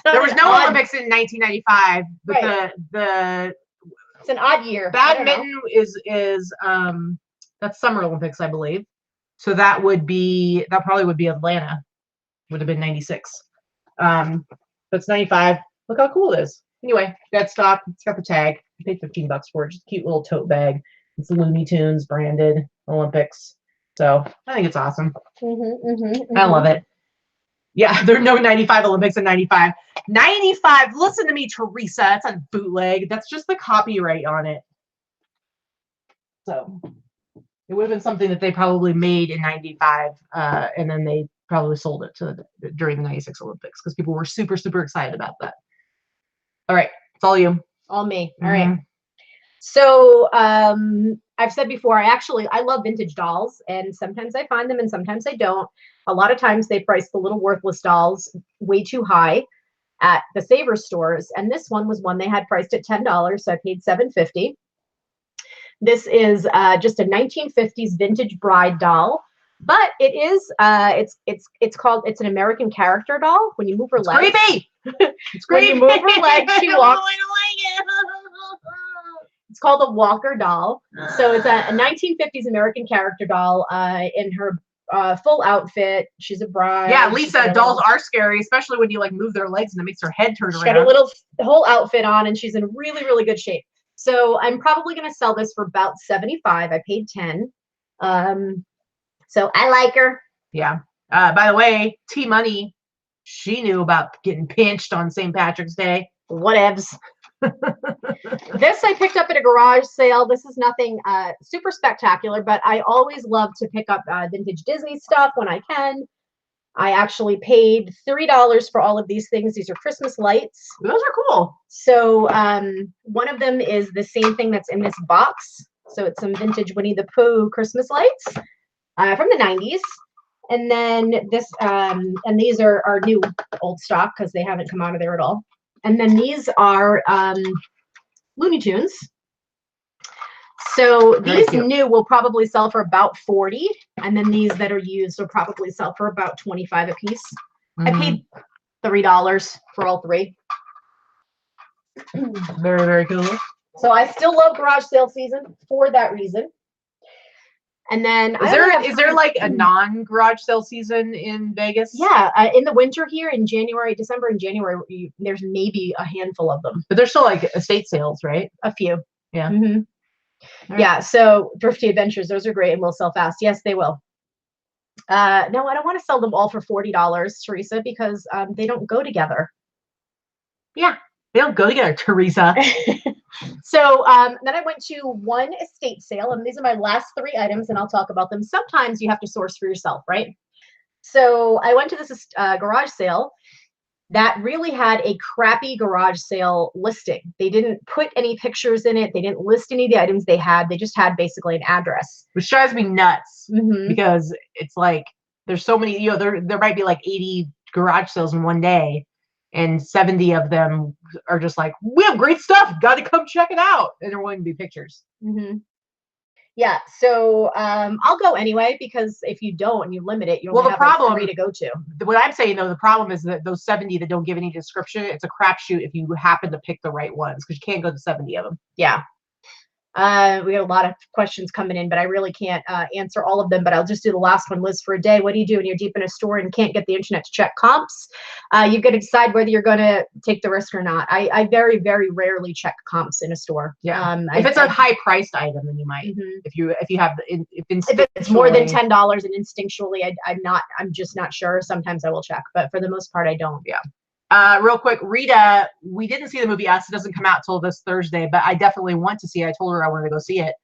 There was no Olympics in 1995, but right. It's an odd year. Badminton is that's Summer Olympics, I believe. So that probably would be Atlanta. Would have been 96. But it's 95. Look how cool it is. Anyway, dead stock. It's got the tag. I paid $15 for it. Just a cute little tote bag. It's Looney Tunes branded Olympics. So I think it's awesome. I love it. Yeah, there are no 95 Olympics in 95. 95, listen to me, Teresa. That's a bootleg. That's just the copyright on it. So it would have been something that they probably made in 95, and then they probably sold it during the 96 Olympics because people were super, super excited about that. All right, it's all you. All me. All right. So I've said before, I love vintage dolls, and sometimes I find them and sometimes I don't. A lot of times they price the little worthless dolls way too high at the Savers stores, and this one was one they had priced at $10, so I paid $7.50. This is just a 1950s vintage bride doll, but it is it's an American character doll. When you move her legs, creepy. It's creepy. When you move her legs, she walks. It's called a walker doll. So it's a 1950s American character doll. In her full outfit. She's a bride. Yeah, Lisa, dolls are scary, especially when you like move their legs and it makes her head turn around. She's got a whole outfit on, and she's in really, really good shape. So I'm probably going to sell this for about $75. I paid $10. So I like her. Yeah. By the way, T Money, she knew about getting pinched on St. Patrick's Day. Whatevs. This I picked up at a garage sale. This is nothing super spectacular, but I always love to pick up vintage Disney stuff when I can. I actually paid $3 for all of these things. These are Christmas lights. Those are cool. So one of them is the same thing that's in this box. So it's some vintage Winnie the Pooh Christmas lights from the 90s. And then this, and these are new old stock because they haven't come out of there at all. And then these are Looney Tunes. So these new will probably sell for about $40, and then these that are used will probably sell for about $25 a piece. I paid $3 for all three. Very, very cool. So I still love garage sale season for that reason. And then is there like a non-garage sale season in Vegas? Yeah, in the winter here in December and January, there's maybe a handful of them. But there's still like estate sales, right? A few. Yeah. Mm-hmm. Right. Yeah, so Thrifty Adventures, those are great and will sell fast. Yes, they will. No, I don't want to sell them all for $40, Teresa, because they don't go together. Yeah, they don't go together, Teresa. So then I went to one estate sale, and these are my last three items, and I'll talk about them. Sometimes you have to source for yourself, right? So I went to this garage sale that really had a crappy garage sale listing. They didn't put any pictures in it. They didn't list any of the items they had. They just had basically an address. Which drives me nuts because it's like there's so many, you know, there might be like 80 garage sales in one day, and 70 of them are just like, we have great stuff. Got to come check it out. And there won't be pictures. Yeah, so I'll go anyway, because if you don't and you limit it, you only have like 3 to go to. What I'm saying though, the problem is that those 70 that don't give any description, it's a crapshoot if you happen to pick the right ones, because you can't go to 70 of them. Yeah. We got a lot of questions coming in, but I really can't answer all of them, but I'll just do the last one. Liz, for a day, what do you do when you're deep in a store and can't get the internet to check comps? You've got to decide whether you're going to take the risk or not. I very, very rarely check comps in a store. Yeah. If it's a high priced item, then you might. If you have if it's more than $10 and instinctually I'm just not sure. Sometimes I will check, but for the most part I don't. Yeah. Real quick, Rita, we didn't see the movie Us. It doesn't come out till this Thursday, but I definitely want to see it. I told her I wanted to go see it.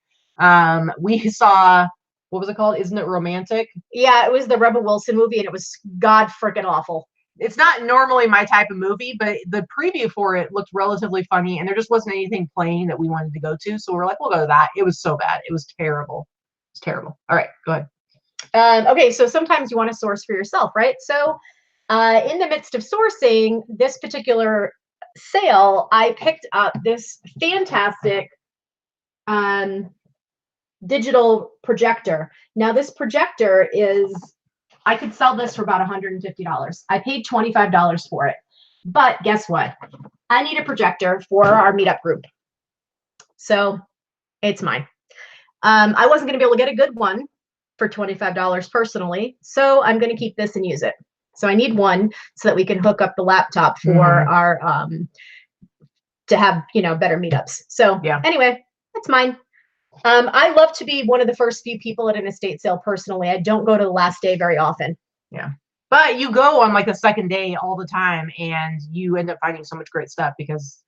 We saw, what was it called? Isn't It Romantic? Yeah, it was the Rebel Wilson movie, and it was god freaking awful. It's not normally my type of movie, but the preview for it looked relatively funny, and there just wasn't anything playing that we wanted to go to. So we're like, we'll go to that. It was so bad. It was terrible. It's terrible. All right, go ahead. Okay, so sometimes you want to source for yourself, right? So in the midst of sourcing this particular sale, I picked up this fantastic digital projector. Now this projector I could sell this for about $150. I paid $25 for it. But guess what? I need a projector for our meetup group. So it's mine. I wasn't going to be able to get a good one for $25 personally, so I'm going to keep this and use it. So I need one so that we can hook up the laptop for our to have, you know, better meetups. So yeah. Anyway, that's mine. I love to be one of the first few people at an estate sale personally. I don't go to the last day very often. Yeah. But you go on like the second day all the time, and you end up finding so much great stuff because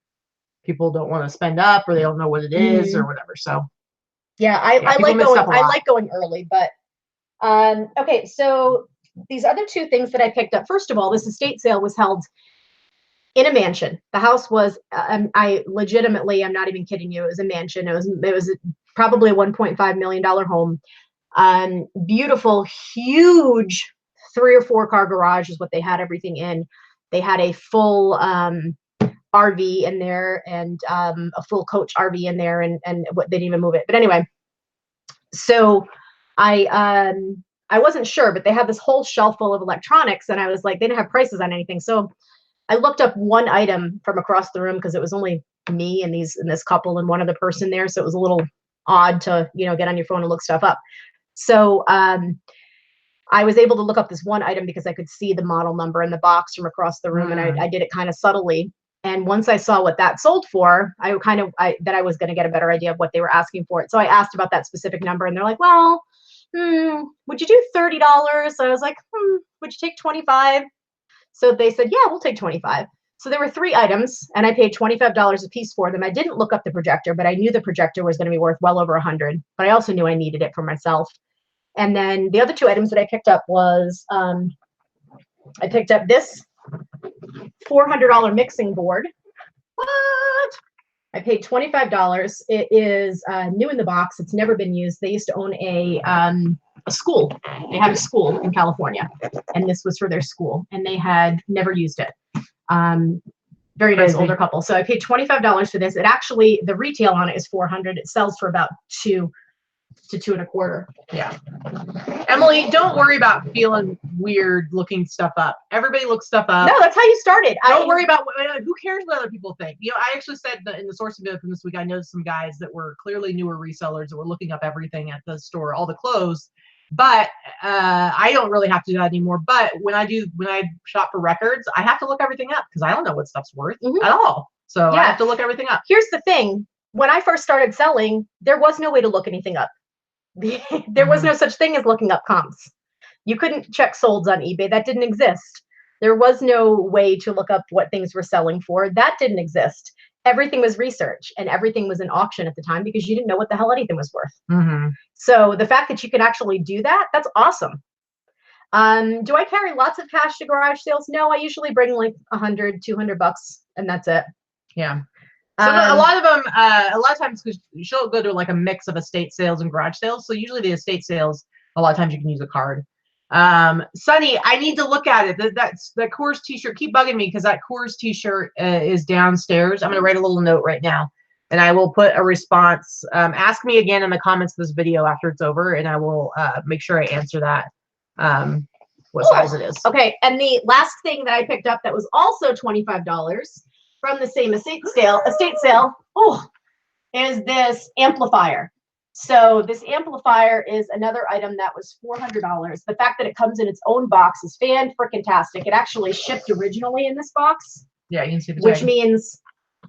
people don't want to spend up, or they don't know what it is or whatever. So yeah, I like going early, but okay, so these other two things that I picked up. First of all, this estate sale was held in a mansion. The house was, I legitimately, I'm not even kidding you, it was a mansion. It was probably a $1.5 million home. Beautiful, huge 3 or 4 car garage is what they had everything in. They had a full RV in there, and a full coach RV in there, and what, they didn't even move it. But anyway, so I wasn't sure, but they had this whole shelf full of electronics, and I was like, they didn't have prices on anything. So I looked up one item from across the room because it was only me and this couple and one other person there. So it was a little odd to, you know, get on your phone and look stuff up. So I was able to look up this one item because I could see the model number in the box from across the room, and I did it kind of subtly. And once I saw what that sold for, I was going to get a better idea of what they were asking for it. So I asked about that specific number, and they're like, well, would you do $30? So I was like, would you take 25? So they said, yeah, we'll take 25. So there were 3 items, and I paid $25 a piece for them. I didn't look up the projector, but I knew the projector was going to be worth well over $100. But I also knew I needed it for myself. And then the other 2 items that I picked up was I picked up this $400 mixing board. What? I paid $25. It is new in the box. It's never been used. They used to own a school. They had a school in California, and this was for their school, and they had never used it. Very nice older couple. So I paid $25 for this. It actually, the retail on it is $400. It sells for about $2 to $2.25. Yeah. Emily, don't worry about feeling weird looking stuff up. Everybody looks stuff up. No, that's how you started. Don't worry about who cares what other people think. You know, I actually said that in the sourcing video from this week, I noticed some guys that were clearly newer resellers that were looking up everything at the store, all the clothes. But I don't really have to do that anymore. But when I shop for records, I have to look everything up because I don't know what stuff's worth at all. So I have to look everything up. Here's the thing. When I first started selling, there was no way to look anything up. There was no such thing as looking up comps. You couldn't check solds on eBay. That didn't exist. There was no way to look up what things were selling for. That didn't exist. Everything was research, and everything was an auction at the time because you didn't know what the hell anything was worth. So the fact that you can actually do that, that's awesome. Do I carry lots of cash to garage sales? No, I usually bring like $100, $200, and that's it. Yeah. So a lot of them, a lot of times, because she'll go to like a mix of estate sales and garage sales. So usually the estate sales, a lot of times you can use a card. Sunny, I need to look at it. That's the Coors t-shirt. Keep bugging me because that Coors t-shirt is downstairs. I'm going to write a little note right now, and I will put a response. Ask me again in the comments of this video after it's over, and I will make sure I answer that. What size it is. Okay. And the last thing that I picked up that was also $25 from the same estate sale, is this amplifier. So this amplifier is another item that was $400. The fact that it comes in its own box is fan-frickin-tastic. It actually shipped originally in this box. Yeah, you can see the which means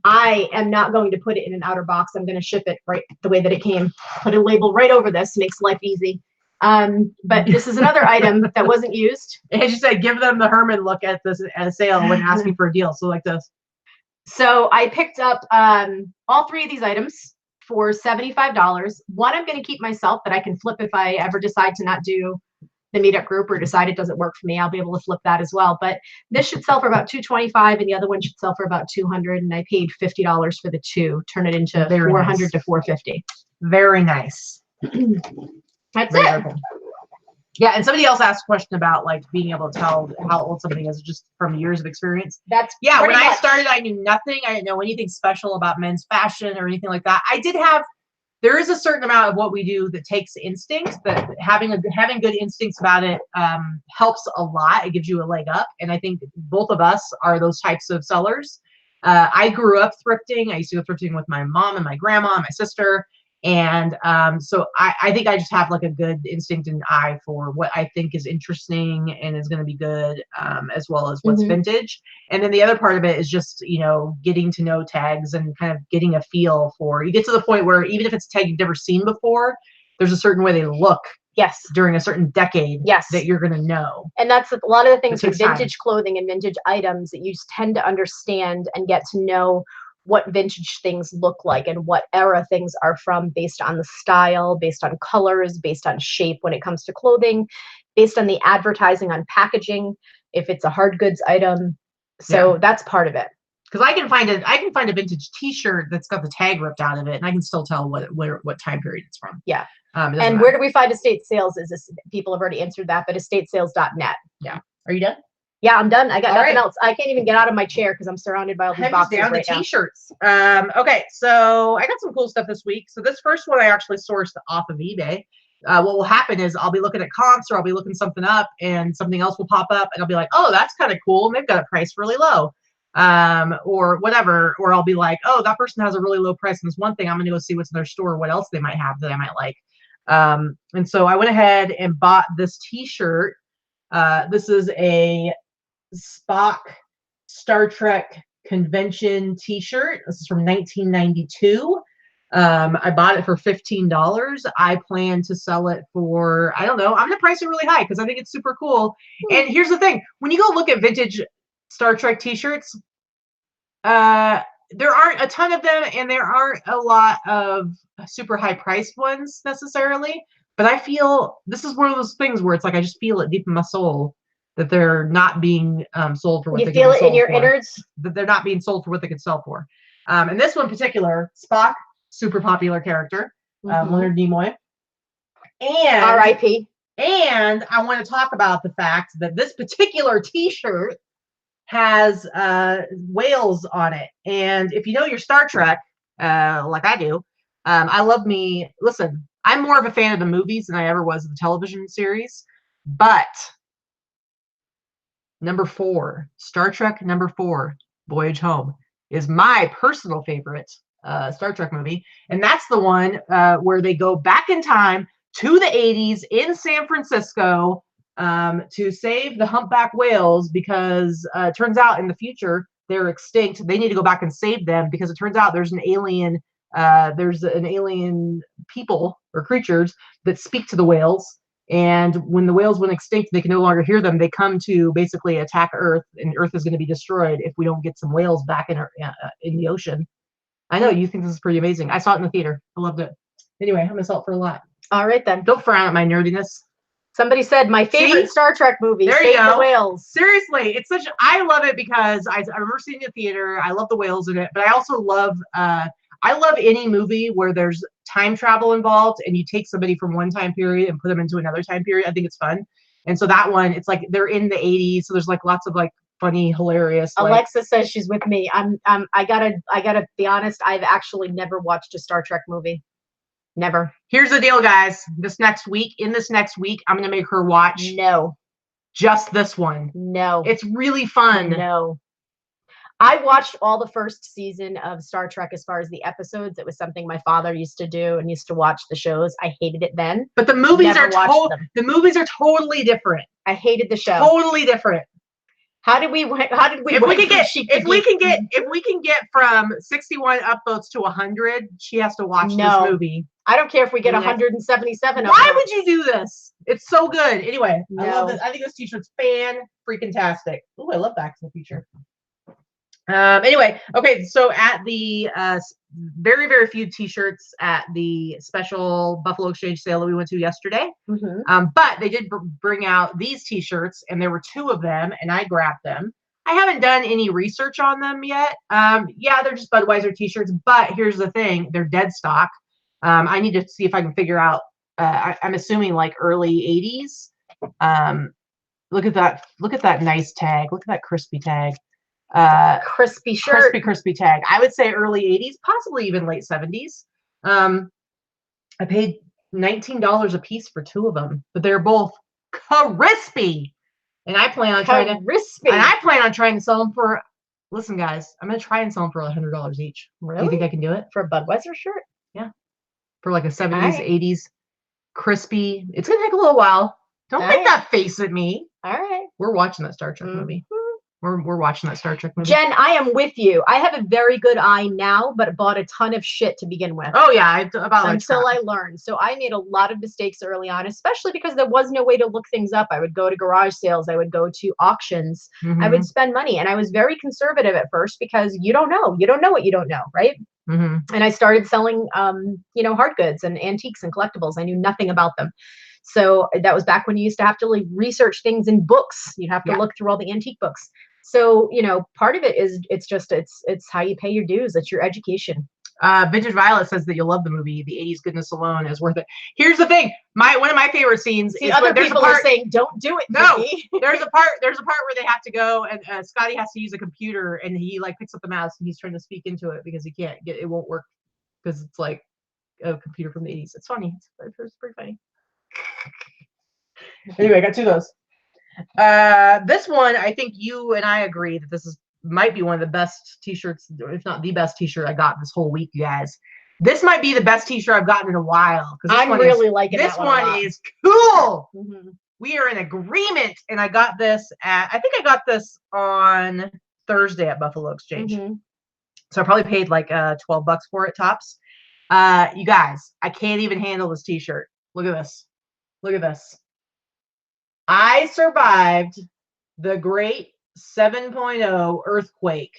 I am not going to put it in an outer box. I'm going to ship it right the way that it came. Put a label right over this, makes life easy. But this is another item that wasn't used. And you said, give them the Herman look at this at a sale when asking for a deal. So like this. So I picked up all 3 of these items for $75. One I'm going to keep myself that I can flip if I ever decide to not do the meetup group or decide it doesn't work for me. I'll be able to flip that as well. But this should sell for about $225, and the other one should sell for about $200. And I paid $50 for the 2. Turn it into $400 to $450. Very nice. That's it. Yeah, and somebody else asked a question about like being able to tell how old somebody is just from years of experience. That's when I started, I knew nothing. I didn't know anything special about men's fashion or anything like that. There is a certain amount of what we do that takes instinct, but having good instincts about it helps a lot. It gives you a leg up, and I think both of us are those types of sellers. I grew up thrifting. I used to go thrifting with my mom and my grandma and my sister. And so I think I just have like a good instinct and eye for what I think is interesting and is going to be good, as well as what's vintage. And then the other part of it is just, you know, getting to know tags and kind of getting a feel for, you get to the point where even if it's a tag you've never seen before, there's a certain way they look. Yes. During a certain decade. Yes. That you're going to know. And that's a lot of the things with vintage clothing and vintage items that you tend to understand and get to know what vintage things look like and what era things are from based on the style, based on colors, based on shape when it comes to clothing, based on the advertising on packaging, if it's a hard goods item. So that's part of it. Because I can find a vintage t-shirt that's got the tag ripped out of it, and I can still tell what time period it's from. Yeah. And where do we find estate sales? Is this, people have already answered that, but estatesales.net. Yeah. Are you done? Yeah, I'm done. I got nothing else. I can't even get out of my chair because I'm surrounded by all these boxes down right to t-shirts. Okay, so I got some cool stuff this week. So this first one I actually sourced off of eBay. What will happen is I'll be looking at comps, or I'll be looking something up, and something else will pop up, and I'll be like, oh, that's kind of cool. And they've got it priced really low, or whatever. Or I'll be like, oh, that person has a really low price on this one thing. I'm gonna go see what's in their store, what else they might have that I might like. And so I went ahead and bought this t-shirt. This is a Spock Star Trek convention t-shirt. This is from 1992. I bought it for $15. I plan to sell it for, I don't know, I'm gonna price it really high because I think it's super cool. And here's the thing, when you go look at vintage Star Trek t-shirts, there aren't a ton of them, and there aren't a lot of super high priced ones necessarily, but I feel this is one of those things where it's like I just feel it deep in my soul that they're not being sold for what they feel it in your innards, that they're not being sold for what they could sell for. And this one in particular, Spock, super popular character, Leonard Nimoy, and R.I.P. And I want to talk about the fact that this particular t-shirt has whales on it. And if you know your Star Trek, like I do, I love me. Listen, I'm more of a fan of the movies than I ever was of the television series. But number 4, Star Trek number 4, Voyage Home, is my personal favorite Star Trek movie. And that's the one where they go back in time to the 80s in San Francisco to save the humpback whales because it turns out in the future they're extinct. They need to go back and save them because it turns out there's an alien people or creatures that speak to the whales. And when the whales went extinct, they can no longer hear them. They come to basically attack Earth, and Earth is going to be destroyed if we don't get some whales back in the ocean. I know you think this is pretty amazing. I saw it in the theater. I loved it. Anyway, I'm going to sell it for a lot. All right, then. Don't frown at my nerdiness. Somebody said my favorite Star Trek movie. There you go. The whales. Seriously, it's such. I love it because I remember seeing it in the theater. I love the whales in it, but I also love. I love any movie where there's time travel involved and you take somebody from one time period and put them into another time period. I think it's fun. And so that one, it's like they're in the 80s, so there's like lots of like funny, hilarious. Alexa says she's with me. I gotta be honest. I've actually never watched a Star Trek movie. Never. Here's the deal, guys. This next week, I'm gonna make her watch. No. Just this one. No. It's really fun. No. I watched all the first season of Star Trek as far as the episodes. It was something my father used to do and used to watch the shows. I hated it then. But the movies are totally different. I hated the show. Totally different. How did we if we can get from 61 upvotes to 100, she has to watch this movie. I don't care if we get 177 upvotes. Why would you do this? It's so good. Anyway, I love this. I think this t-shirt's fan-freaking-tastic. Ooh, I love Back to the Future. Anyway, okay, so at the very, very few t-shirts at the special Buffalo Exchange sale that we went to yesterday. But they did bring out these t-shirts, and there were 2 of them, and I grabbed them. I haven't done any research on them yet. Yeah, they're just Budweiser t-shirts, but here's the thing. They're dead stock. I need to see if I can figure out, I'm assuming like early 80s. Look at that nice tag. Look at that crispy tag. Crispy shirt. Crispy tag. I would say early 80s, possibly even late 70s. I paid $19 a piece for 2 of them, but they're both crispy. And I plan on trying to sell them for, listen guys, I'm going to try and sell them for $100 each. Really? Do you think I can do it? For a Budweiser shirt? Yeah. For like a 70s, 80s crispy. It's going to take a little while. Don't make that face at me. All right. We're watching that Star Trek movie. We're watching that Star Trek movie. Jen, I am with you. I have a very good eye now, but bought a ton of shit to begin with. Oh yeah, until I learned. So I made a lot of mistakes early on, especially because there was no way to look things up. I would go to garage sales. I would go to auctions. I would spend money, and I was very conservative at first because you don't know. You don't know what you don't know, right? And I started selling, hard goods and antiques and collectibles. I knew nothing about them. So that was back when you used to have to like research things in books. You'd have to look through all the antique books. So, part of it is it's how you pay your dues. It's your education. Vintage Violet says that you'll love the movie. The 80s goodness alone is worth it. Here's the thing. One of my favorite scenes is other people are saying, don't do it. No, there's a part where they have to go and Scotty has to use a computer and he like picks up the mouse and he's trying to speak into it because he can't get it won't work because it's like a computer from the 80s. It's funny. It's pretty funny. Anyway, I got 2 of those. This one, I think you and I agree that might be one of the best t-shirts, if not the best t-shirt I got this whole week, you guys. This might be the best t-shirt I've gotten in a while. I'm really liking this that one. This one is cool. We are in agreement. And I got this at, I think I got this on Thursday at Buffalo Exchange. So I probably paid like $12 for it tops. You guys, I can't even handle this t-shirt. Look at this. Look at this. I survived the great 7.0 earthquake.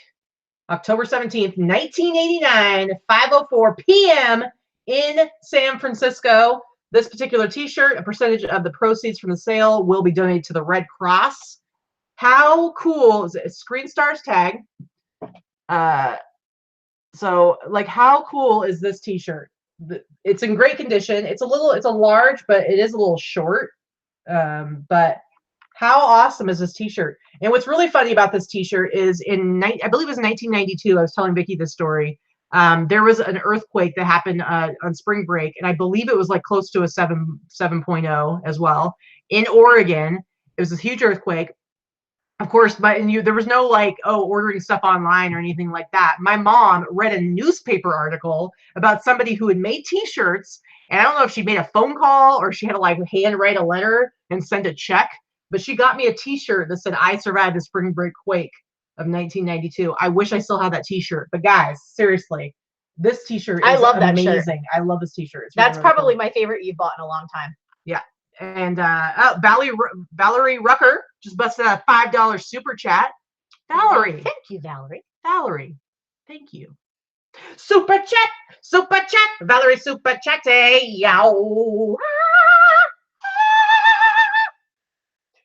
October 17th, 1989, 5:04 p.m. in San Francisco. This particular t-shirt, a percentage of the proceeds from the sale will be donated to the Red Cross. How cool is it? Screen Stars tag. So like, how cool is this t-shirt? It's in great condition. It's a large, but it is a little short. But how awesome is this t-shirt? And what's really funny about this t-shirt is I believe it was 1992. I was telling Vicki this story. There was an earthquake that happened on spring break, and I believe it was like close to a 7.0 as well in Oregon. It was a huge earthquake. Of course, there was no like, ordering stuff online or anything like that. My mom read a newspaper article about somebody who had made t-shirts, and I don't know if she made a phone call or she had to like handwrite a letter and send a check, but she got me a t-shirt that said, "I survived the spring break quake of 1992. I wish I still had that t-shirt. But guys, seriously, this t-shirt is amazing. That shirt. I love this t-shirt. That's really probably cool. My favorite you've bought in a long time. Yeah. And Valerie Rucker just busted out a $5 super chat. Valerie. Thank you, Valerie. Valerie. Thank you. Super chat. Super chat. Valerie super chat. Yow.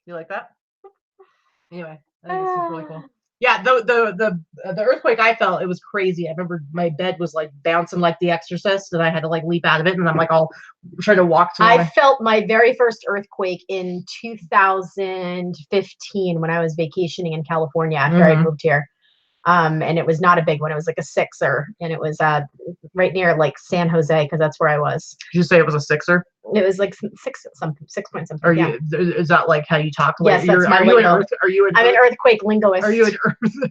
You like that? Anyway, I think this is really cool. Yeah, the earthquake I felt, it was crazy. I remember my bed was like bouncing like The Exorcist, and I had to like leap out of it, and I'm like all trying to walk to I felt my very first earthquake in 2015 when I was vacationing in California after I moved here. And it was not a big one. It was like a 6er, and it was right near like San Jose, because that's where I was. Did you say it was a 6er? It was like 6 point something. Are you? Is that like how you talk? Yes, that's my lingo. I'm an earthquake linguist. Are you an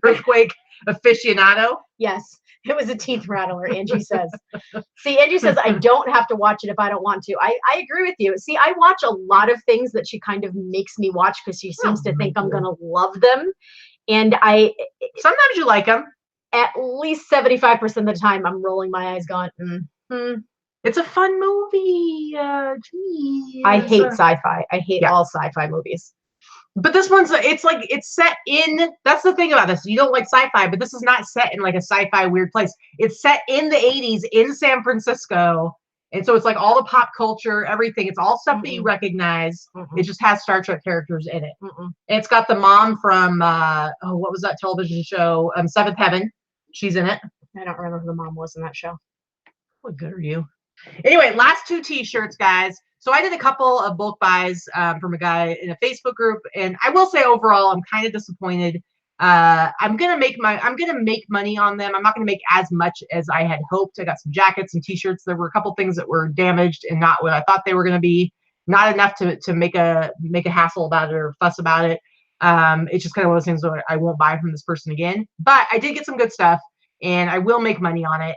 earthquake aficionado? Yes. It was a teeth rattler, Angie says. See, Angie says, I don't have to watch it if I don't want to. I agree with you. See, I watch a lot of things that she kind of makes me watch because she seems to think I'm going to love them. And sometimes you like them. At least 75% of the time, I'm rolling my eyes going, It's a fun movie. Geez. I hate sci-fi. I hate all sci-fi movies. But this one's, it's set in, that's the thing about this. You don't like sci-fi, but this is not set in like a sci-fi weird place. It's set in the 80s in San Francisco. And so it's like all the pop culture, everything. It's all stuff that you recognize. It just has Star Trek characters in it. And it's got the mom from, what was that television show? Seventh Heaven. She's in it. I don't remember who the mom was in that show. What good are you? Anyway, last 2 t-shirts, guys. So I did a couple of bulk buys from a guy in a Facebook group, and I will say overall, I'm kind of disappointed. I'm gonna make money on them. I'm not gonna make as much as I had hoped. I got some jackets and t-shirts. There were a couple things that were damaged and not what I thought they were gonna be. Not enough to make a hassle about it or fuss about it. It's just kind of one of those things where I won't buy from this person again. But I did get some good stuff, and I will make money on it.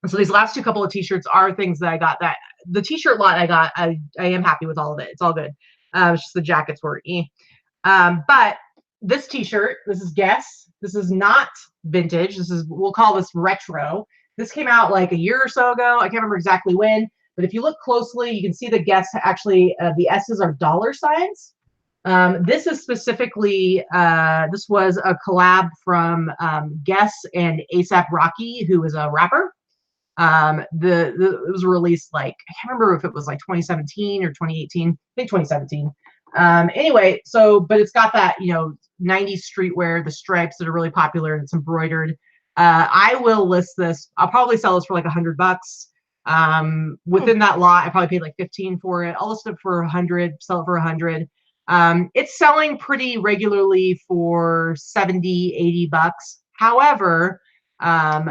So these last 2 couple of t-shirts are things that I got. That the t-shirt lot I got, I am happy with all of it. It's all good. It's just the jackets were but this t-shirt, this is Guess. This is not vintage. We'll call this retro. This came out like a year or so ago. I can't remember exactly when, but if you look closely, you can see the Guess actually, the S's are dollar signs. This is specifically, this was a collab from Guess and A$AP Rocky, who is a rapper. It was released like, I can't remember if it was like 2017 or 2018. I think 2017. Anyway, but it's got that, 90s streetwear, the stripes that are really popular, and it's embroidered. I will list this. I'll probably sell this for like $100. Within that lot, I probably paid like 15 for it. I'll list it for 100, sell it for 100. It's selling pretty regularly for 70, $80. However,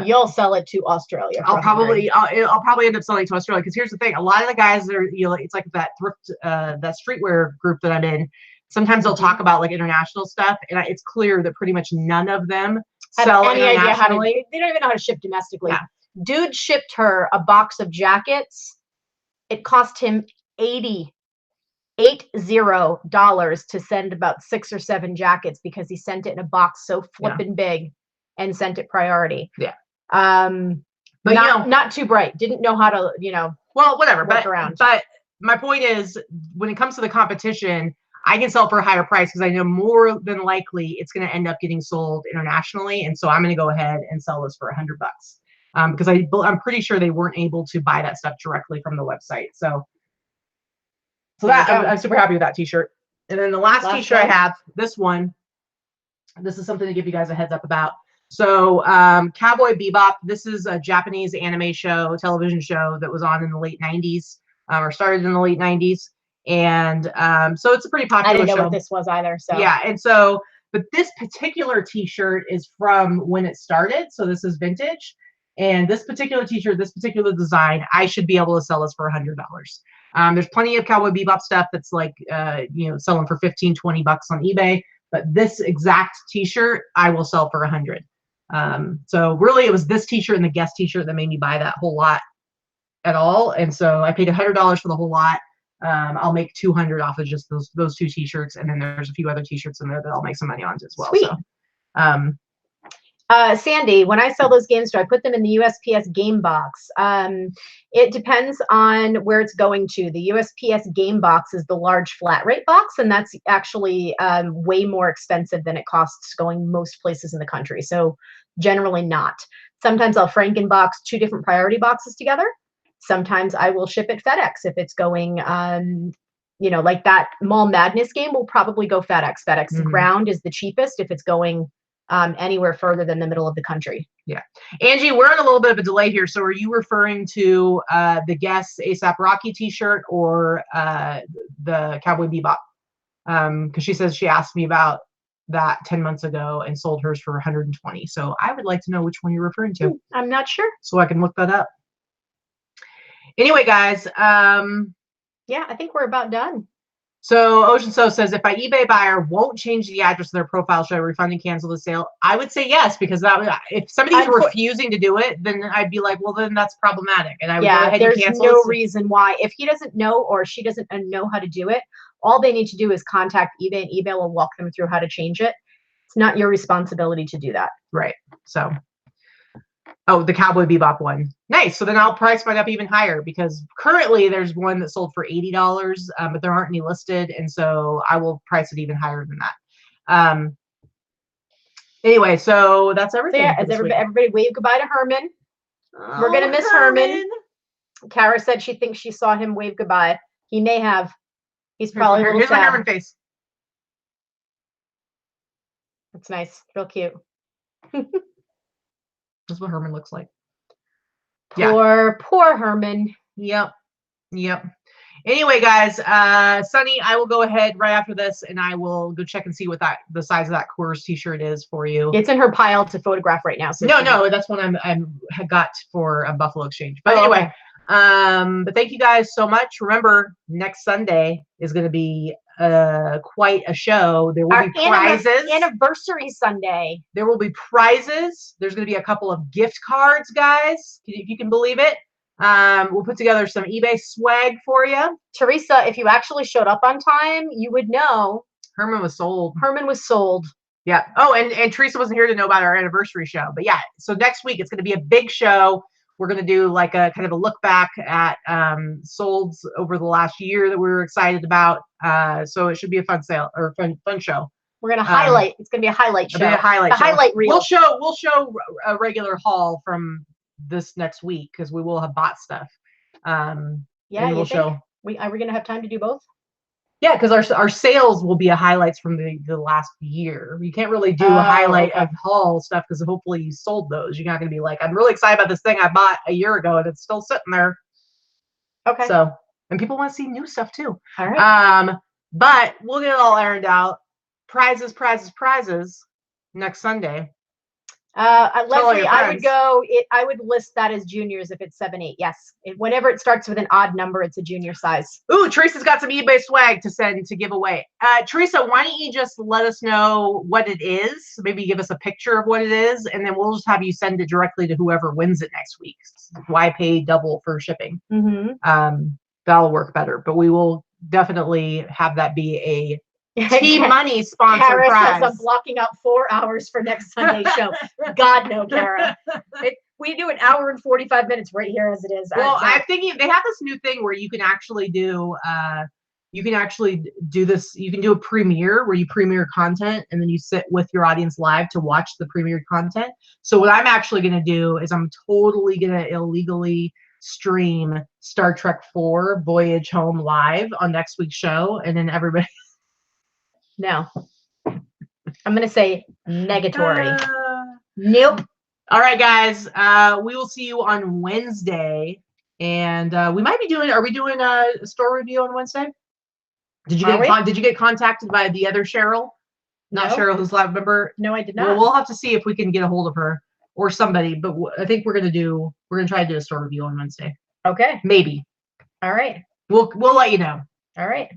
you'll sell it to Australia. I'll probably end up selling it to Australia, because here's the thing: a lot of the guys are, it's like that thrift, that streetwear group that I'm in. Sometimes they'll talk about like international stuff, and it's clear that pretty much none of them sell any internationally. idea they don't even know how to ship domestically. Yeah. Dude shipped her a box of jackets. It cost him $80 to send about 6 or 7 jackets because he sent it in a box so flippin' big and sent it priority. Yeah. But not too bright. Didn't know how to, well, whatever. Work around. But my point is, when it comes to the competition, I can sell for a higher price because I know more than likely it's going to end up getting sold internationally, and so I'm going to go ahead and sell this for $100. Because I'm pretty sure they weren't able to buy that stuff directly from the website. So that I'm super happy with that t-shirt. And then the last t-shirt I have, this one. This is something to give you guys a heads up about. So Cowboy Bebop, this is a Japanese anime show, television show that was on in the late 90s, or started in the late 90s. And so it's a pretty popular show. I didn't know what this was either. So yeah, and so, but this particular t-shirt is from when it started. So this is vintage. And this particular t-shirt, this particular design, I should be able to sell this for $100. There's plenty of Cowboy Bebop stuff that's like, selling for $15, $20 on eBay. But this exact t-shirt, I will sell for $100. So really it was this t-shirt and the guest t-shirt that made me buy that whole lot at all. And so I paid $100 for the whole lot. I'll make $200 off of just those 2 t-shirts. And then there's a few other t-shirts in there that I'll make some money on as well. Sweet. So, Sandy, when I sell those games, do I put them in the USPS game box? It depends on where it's going to. The USPS game box is the large flat rate box, and that's actually way more expensive than it costs going most places in the country. So generally not. Sometimes I'll Frankenbox 2 different priority boxes together. Sometimes I will ship it FedEx if it's going, like that Mall Madness game will probably go FedEx. FedEx ground is the cheapest if it's going anywhere further than the middle of the country. Yeah. Angie, we're in a little bit of a delay here. So are you referring to the Guess ASAP Rocky t-shirt or the Cowboy Bebop? Because she says she asked me about that 10 months ago and sold hers for 120. So I would like to know which one you're referring to. I'm not sure. So I can look that up. Anyway, guys. Yeah, I think we're about done. So Ocean So says, if my eBay buyer won't change the address of their profile, should I refund and cancel the sale? I would say yes, because if somebody's refusing to do it, then I'd be like, well, then that's problematic. And I would go ahead and cancel. There's no reason why. If he doesn't know or she doesn't know how to do it, all they need to do is contact eBay, and eBay will walk them through how to change it. It's not your responsibility to do that. Right. So, oh, the Cowboy Bebop one. Nice. So then I'll price mine up even higher because currently there's one that sold for $80, but there aren't any listed. And so I will price it even higher than that. Anyway, so that's everything. So yeah, everybody wave goodbye to Herman. We're going to miss Herman. Kara said she thinks she saw him wave goodbye. He may have. He's probably here's my Herman face. That's nice. Real cute. That's what Herman looks like. Poor Herman. Yep. Anyway, guys, Sunny, I will go ahead right after this and I will go check and see what the size of that Coors t-shirt is for you. It's in her pile to photograph right now. So no, that's one I got for a Buffalo Exchange. But anyway, okay. But thank you guys so much. Remember, next Sunday is going to be quite a show. There will be prizes. Anniversary Sunday. There will be prizes. There's going to be a couple of gift cards, guys, if you can believe it. We'll put together some eBay swag for you. Teresa, if you actually showed up on time, you would know. Herman was sold. Yeah. Oh, and Teresa wasn't here to know about our anniversary show. But yeah, so next week it's going to be a big show. We're going to do like a kind of a look back at solds over the last year that we were excited about. So it should be a fun show. We're going to highlight. It's going to be a highlight show. The highlight reel. We'll show a regular haul from this next week because we will have bought stuff. Yeah, we'll show. Are we going to have time to do both? Yeah, because our sales will be a highlights from the last year. You can't really do a highlight of haul stuff because hopefully you sold those. You're not going to be like, I'm really excited about this thing I bought a year ago and it's still sitting there. Okay. So, and people want to see new stuff too. All right. But we'll get it all ironed out. Prizes next Sunday. Leslie, I would list that as juniors if it's 7-8. Yes. Whenever it starts with an odd number, it's a junior size. Ooh, Teresa's got some eBay swag to send to give away. Teresa, why don't you just let us know what it is? Maybe give us a picture of what it is, and then we'll just have you send it directly to whoever wins it next week. Why pay double for shipping? That'll work better, but we will definitely have that be a Team Money sponsored Kara prize. says I'm blocking out 4 hours for next Sunday show. God no, Kara. We do an hour and 45 minutes right here as it is. Well, I'm thinking they have this new thing where you can actually do this. You can do a premiere where you premiere content and then you sit with your audience live to watch the premiered content. So what I'm actually going to do is I'm totally going to illegally stream Star Trek 4 Voyage Home live on next week's show, and then everybody. No. I'm going to say negatory. Nope. All right, guys. We will see you on Wednesday. And we might be doing, are we doing a store review on Wednesday? Did you get contacted by the other Cheryl? Not Cheryl, who's live member? No, I did not. Well, we'll have to see if we can get a hold of her or somebody, but I think we're going to try to do a store review on Wednesday. Okay. Maybe. All right. We'll let you know. All right.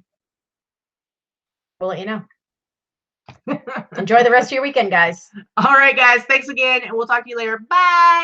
We'll let you know. Enjoy the rest of your weekend, guys. All right, guys. Thanks again, and we'll talk to you later. Bye.